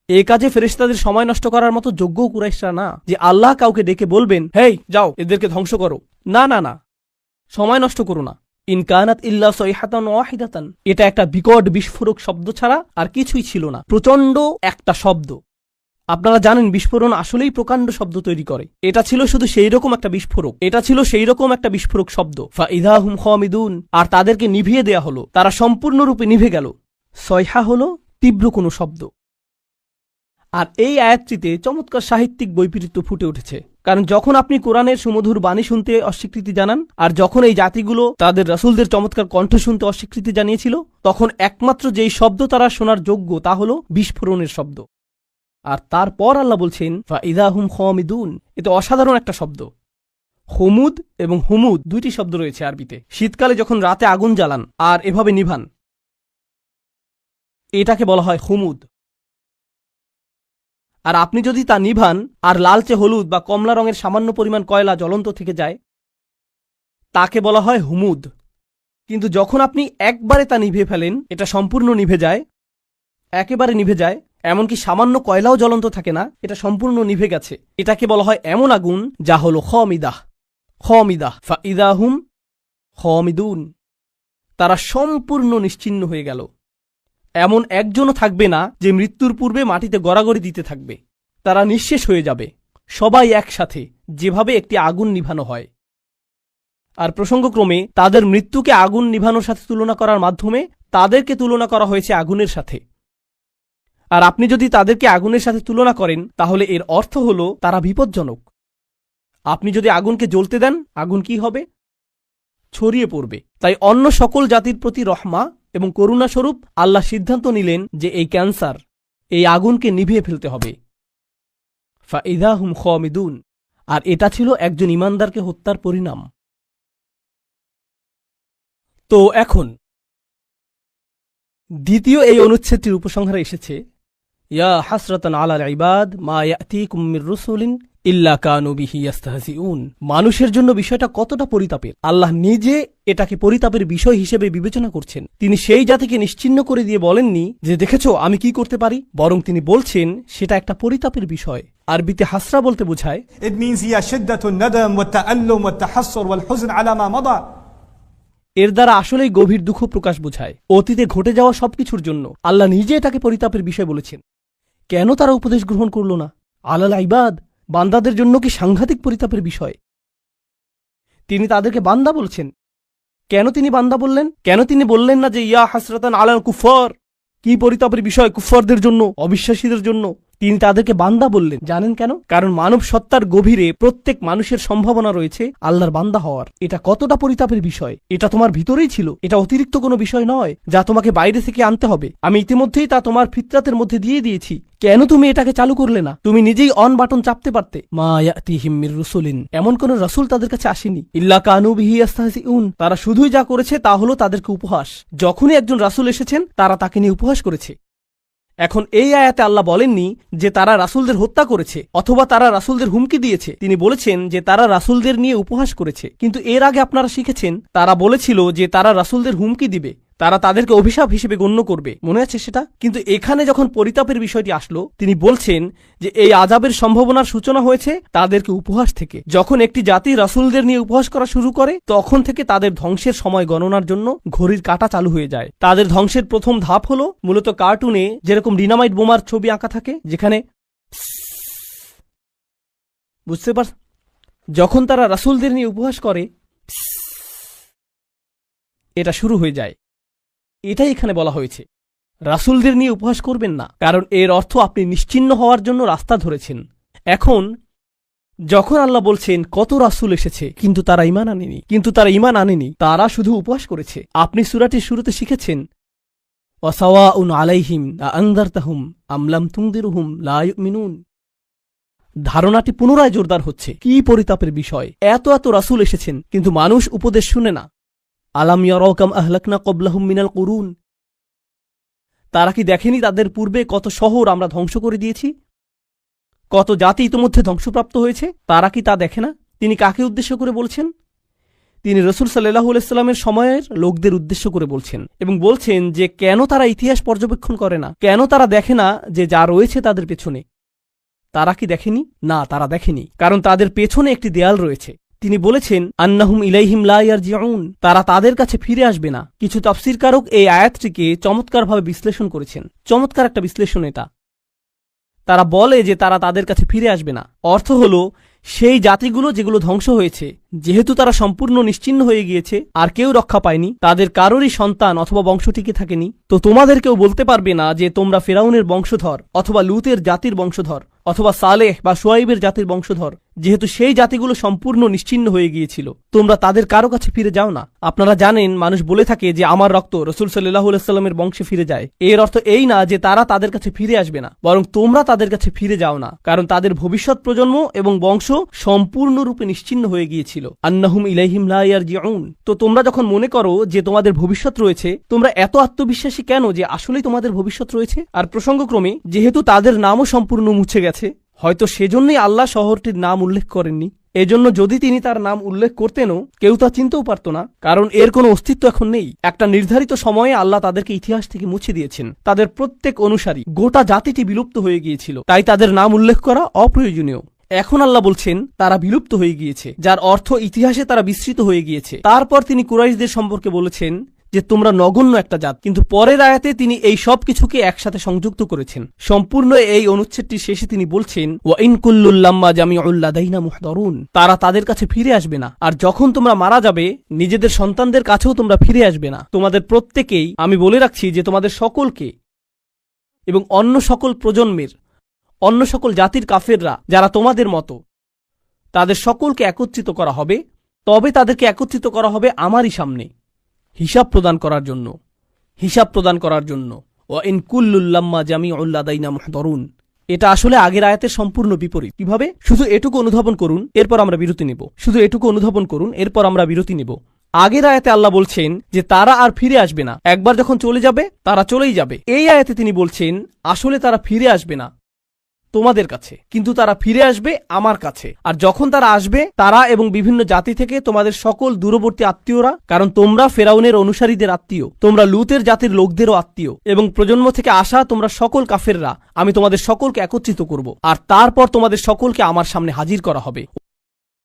এ কাজে ফেরেশতাদের সময় নষ্ট করার মতো যোগ্য কুরাইশরা না যে আল্লাহ কাউকে ডেকে বলবেন, হেই যাও এদেরকে ধ্বংস করো। না না না, সময় নষ্ট করো না। ইন কানাত ইল্লা সাইহাতান ওয়াহিদাতান, এটা একটা বিকট বিস্ফোরক শব্দ ছাড়া আর কিছুই ছিল না। প্রচন্ড একটা শব্দ। আপনারা জানেন বিস্ফোরণ আসলেই প্রকাণ্ড শব্দ তৈরি করে। এটা ছিল শুধু সেই রকম একটা বিস্ফোরক। এটা ছিল সেই রকম একটা বিস্ফোরক শব্দ। ফাইদা হুম খামিদুন, আর তাদেরকে নিভিয়ে দেয়া হলো। তারা সম্পূর্ণরূপে নিভে গেল। সয়হা হলো তীব্র কোনো শব্দ। আর এই আয়াতটিতে চমৎকার সাহিত্যিক বৈপরীত্য ফুটে উঠেছে। কারণ যখন আপনি কোরআনের সুমধুর বাণী শুনতে অস্বীকৃতি জানান, আর যখন এই জাতিগুলো তাদের রাসূলদের চমৎকার কণ্ঠ শুনতে অস্বীকৃতি জানিয়েছিল, তখন একমাত্র যেই শব্দ তারা শোনার যোগ্য তা হলো বিস্ফোরণের শব্দ। আর তারপর আল্লাহ বলছেন ফাইদা হুম খামিদুন, এটা অসাধারণ একটা শব্দ। হুমুদ এবং হুমুদ দুইটি শব্দ রয়েছে আরবিতে। শীতকালে যখন রাতে আগুন জ্বালান আর এভাবে নিভান, এটাকে বলা হয় হুমুদ। আর আপনি যদি তা নিভান আর লালচে হলুদ বা কমলা রঙের সামান্য পরিমাণ কয়লা জ্বলন্ত থেকে যায়, তাকে বলা হয় হুমুদ। কিন্তু যখন আপনি একবারে তা নিভে ফেলেন, এটা সম্পূর্ণ নিভে যায়, একেবারে নিভে যায়, এমনকি সামান্য কয়লাও জ্বলন্ত থাকে না, এটা সম্পূর্ণ নিভে গেছে, এটাকে বলা হয় এমন আগুন যা হল খামিদাহ। খামিদাহ ফাইদা হুম খামিদুন, তারা সম্পূর্ণ নিশ্চিহ্ন হয়ে গেল। এমন একজনও থাকবে না যে মৃত্যুর পূর্বে মাটিতে গড়াগড়ি দিতে থাকবে। তারা নিঃশেষ হয়ে যাবে, সবাই একসাথে, যেভাবে একটি আগুন নিভানো হয়। আর প্রসঙ্গক্রমে তাদের মৃত্যুকে আগুন নিভানোর সাথে তুলনা করার মাধ্যমে তাদেরকে তুলনা করা হয়েছে আগুনের সাথে। আর আপনি যদি তাদেরকে আগুনের সাথে তুলনা করেন, তাহলে এর অর্থ হল তারা বিপজ্জনক। আপনি যদি আগুনকে জ্বলতে দেন, আগুন কি হবে? ছড়িয়ে পড়বে। তাই অন্য সকল জাতির প্রতি রহমা এবং করুণাস্বরূপ আল্লাহ সিদ্ধান্ত নিলেন যে এই ক্যান্সার, এই আগুনকে নিভিয়ে ফেলতে হবে। ফাইদা হুম খামিদুন, আর এটা ছিল একজন ইমানদারকে হত্যার পরিণাম। তো এখন দ্বিতীয় এই অনুচ্ছেদটির উপসংহারে এসেছে, ইয়া হাসরাতান আলাল ইবাদ মা ইয়াতিকুম মির রাসূলিন ইল্লা কানু বিহি ইস্তাহজিউন। মানুষের জন্য বিষয়টা কতটা পরিতাপের। আল্লাহ নিজে এটাকে পরিতাপের বিষয় হিসেবে বিবেচনা করছেন। তিনি সেই জাতিকে নিশ্চিহ্ন করে দিয়ে বলেননি যে দেখেছো আমি কি করতে পারি, বরং তিনি বলছেন সেটা একটা পরিতাপের বিষয়। আরবিতে হাসরা বলতে বোঝায় It means هي شدة الندم والتألم والتحسر والحزن على ما مضى. এর দ্বারা আসলেই গভীর দুঃখ প্রকাশ বোঝায়। অতীতে ঘটে যাওয়া সবকিছুর জন্য আল্লাহ নিজে এটাকে পরিতাপের বিষয় বলেছেন। কেন তারা উপদেশ গ্রহণ করল না? আলাল ইবাদ, বান্দাদের জন্য কি সাংঘাতিক পরিতাপের বিষয়। তিনি তাদেরকে বান্দা বলছেন। কেন তিনি বান্দা বললেন? কেন তিনি বললেন না যে ইয়া হাসরাতান আলাল কুফার? কি পরিতাপের বিষয় কুফফারদের জন্য, অবিশ্বাসীদের জন্য। তিনি তাদেরকে বান্দা বললেন। জানেন কেন? কারণ মানব সত্তার গভীরে প্রত্যেক মানুষের সম্ভাবনা রয়েছে আল্লাহর বান্দা হওয়ার। এটা কতটা পরিতাপের বিষয়! এটা তোমার ভিতরেই ছিল। এটা অতিরিক্ত কোনো বিষয় নয় যা তোমাকে বাইরে থেকে আনতে হবে। আমি ইতিমধ্যেই তা তোমার ফিতরাতের মধ্যে দিয়ে দিয়েছি। কেন তুমি এটাকে চালু করলে না? তুমি নিজেই অন বাটন চাপতে পারতে। মা ইয়াতিহিম মির রাসূলিন, এমন কোন রাসূল তাদের কাছে আসেনি। ইল্লা কানু বিহি ইস্তাহজিউন, তারা শুধুই যা করেছে তা হলো তাদেরকে উপহাস। যখনই একজন রাসূল এসেছেন তারা তাকে নিয়ে উপহাস করেছে। এখন এই আয়াতে আল্লাহ বলেননি যে তারা রাসূলদের হত্যা করেছে অথবা তারা রাসূলদের হুমকি দিয়েছে। তিনি বলেছেন যে তারা রাসূলদের নিয়ে উপহাস করেছে। কিন্তু এর আগে আপনারা শিখেছেন তারা বলেছিল যে তারা রাসূলদের হুমকি দিবে, তারা তাদেরকে অভিশাপ হিসেবে গণ্য করবে। মনে আছে সেটা? কিন্তু এখানে যখন পরিতাপের বিষয়টি আসলো, তিনি বলছেন যে এই আযাবের সম্ভাবনার সূচনা হয়েছে তাদেরকে উপহাস থেকে। যখন একটি জাতি রাসূলদের নিয়ে উপহাস করা শুরু করে তখন থেকে তাদের ধ্বংসের সময় গণনার জন্য ঘড়ির কাঁটা চালু হয়ে যায়। তাদের ধ্বংসের প্রথম ধাপ হলো মূলত কার্টুনে যেরকম ডিনামাইট বোমার ছবি আঁকা থাকে, যেখানে বুঝতে পার, যখন তারা রাসূলদের নিয়ে উপহাস করে এটা শুরু হয়ে যায়। এটাই এখানে বলা হয়েছে, রাসূলদের নিয়ে উপহাস করবেন না, কারণ এর অর্থ আপনি নিশ্চিহ্ন হওয়ার জন্য রাস্তা ধরেছেন। এখন যখন আল্লাহ বলছেন কত রাসূল এসেছে কিন্তু তারা ঈমান আনেনি, তারা শুধু উপহাস করেছে। আপনি সূরাটির শুরুতে শিখেছেন ওয়াসাওয়াউন আলাইহিম আনযারতাহুম আম লাম তুনদিরহুম লা ইউমিনুন। ধারণাটি পুনরায় জোরদার হচ্ছে। কি পরিতাপের বিষয়! এত এত রাসূল এসেছেন কিন্তু মানুষ উপদেশ শুনে না। আলাম ইয়ারাউ কাম আহলাকনা ক্বাবলাহুম মিনাল কুরুন, তারা কি দেখেনি তাদের পূর্বে কত শহর আমরা ধ্বংস করে দিয়েছি, কত জাতি ইতিমধ্যে ধ্বংসপ্রাপ্ত হয়েছে? তারা কি তা দেখে না? তিনি কাকে উদ্দেশ্য করে বলছেন? তিনি রাসূল সাল্লাল্লাহু আলাইহি ওয়াসাল্লামের সময়ের লোকদের উদ্দেশ্য করে বলছেন এবং বলছেন যে কেন তারা ইতিহাস পর্যবেক্ষণ করে না, কেন তারা দেখে না যে যা রয়েছে তাদের পেছনে। তারা কি দেখেনি? না, তারা দেখেনি, কারণ তাদের পেছনে একটি দেয়াল রয়েছে। তিনি বলেছেন আন্নাহুম ইলাইহিম লা ইয়ারজিউন, তারা তাদের কাছে ফিরে আসবে না। কিছু তাফসীরকারক এই আয়াতটিকে চমৎকারভাবে বিশ্লেষণ করেছেন। চমৎকার একটা বিশ্লেষণ এটা। তারা বলে যে তারা তাদের কাছে ফিরে আসবে না। অর্থ হলো সেই জাতিগুলো যেগুলো ধ্বংস হয়েছে, যেহেতু তারা সম্পূর্ণ নিশ্চিহ্ন হয়ে গিয়েছে আর কেউ রক্ষা পায়নি, তাদের কারোরই সন্তান অথবা বংশ টিকে থাকেনি, তো তোমাদের কেউ বলতে পারবে না যে তোমরা ফেরাউনের বংশধর অথবা লুতের জাতির বংশধর অথবা সালেহ বা শুআইবের জাতির বংশধর, যেহেতু সেই জাতিগুলো সম্পূর্ণ নিশ্চিহ্ন হয়ে গিয়েছিল। তোমরা তাদের কারো কাছে ফিরে যাও না। আপনারা জানেন মানুষ বলে থাকে যে আমার রক্ত রাসূল সাল্লাল্লাহু আলাইহি ওয়াসাল্লামের বংশে ফিরে যায়। এর অর্থ এই না যে তারা তাদের কাছে ফিরে আসবে না, বরং তোমরা তাদের কাছে ফিরে যাও না, কারণ তাদের ভবিষ্যৎ প্রজন্ম এবং বংশ সম্পূর্ণরূপে নিশ্চিহ্ন হয়ে গিয়েছিল। আন্নাহুম ইলাইহিম লা ইয়ারজিউন। তো তোমরা যখন মনে করো যে তোমাদের ভবিষ্যৎ রয়েছে, তোমরা এত আত্মবিশ্বাসী কেন যে আসলেই তোমাদের ভবিষ্যৎ রয়েছে? আর প্রসঙ্গক্রমে যেহেতু তাদের নামও সম্পূর্ণ মুছে গেছে, হয়তো সেজন্যই আল্লাহ শহরটির নাম উল্লেখ করেননি। এজন্য যদি তিনি তার নাম উল্লেখ করতেনও কেউ তা চিনতেও পারত না, কারণ এর কোনো অস্তিত্ব এখন নেই। একটা নির্ধারিত সময়ে আল্লাহ তাদেরকে ইতিহাস থেকে মুছে দিয়েছেন। তাদের প্রত্যেক অনুসারী, গোটা জাতিটি বিলুপ্ত হয়ে গিয়েছিল, তাই তাদের নাম উল্লেখ করা অপ্রয়োজনীয়। এখন আল্লাহ বলছেন তারা বিলুপ্ত হয়ে গিয়েছে, যার অর্থ ইতিহাসে তারা বিস্মৃত হয়ে গিয়েছে। তারপর তিনি কুরাইশদের সম্পর্কে বলেছেন যে তোমরা নগণ্য একটা জাত, কিন্তু পরের আয়াতে তিনি এই সব কিছুকে একসাথে সংযুক্ত করেছেন। সম্পূর্ণ এই অনুচ্ছেদটির শেষে তিনি বলছেন ওয়া ইন কুল্লুল লাম্মা জামিউল লাদাইনা মুহদারুন, তারা তাদের কাছে ফিরে আসবে না। আর যখন তোমরা মারা যাবে নিজেদের সন্তানদের কাছেও তোমরা ফিরে আসবে না। তোমাদের প্রত্যেকেই, আমি বলে রাখছি যে তোমাদের সকলকে এবং অন্য সকল প্রজন্মের, অন্য সকল জাতির কাফেররা যারা তোমাদের মতো, তাদের সকলকে একত্রিত করা হবে। তবে তাদেরকে একত্রিত করা হবে আমারই সামনে হিসাব প্রদান করার জন্য। ওয়া ইন কুল্লুল লাম্মা জামিউল লাদাইনা মুহদারুন, এটা আসলে আগের আয়াতের সম্পূর্ণ বিপরীত। কিভাবে? শুধু এটুকু অনুধাবন করুন, এরপর আমরা বিরতি নেব। আগের আয়াতে আল্লাহ বলছেন যে তারা আর ফিরে আসবে না, একবার যখন চলে যাবে তারা চলেই যাবে। এই আয়াতে তিনি বলছেন আসলে তারা ফিরে আসবে না তোমাদের কাছে, কিন্তু তারা ফিরে আসবে আমার কাছে। আর যখন তারা আসবে, তারা এবং বিভিন্ন জাতি থেকে তোমাদের সকল দূরবর্তী আত্মীয়রা, কারণ তোমরা ফেরাউনের অনুসারীদের আত্মীয়, তোমরা লুতের জাতির লোকদেরও আত্মীয়, এবং প্রজন্ম থেকে আসা তোমরা সকল কাফেররা, আমি তোমাদের সকলকে একত্রিত করব আর তারপর তোমাদের সকলকে আমার সামনে হাজির করা হবে।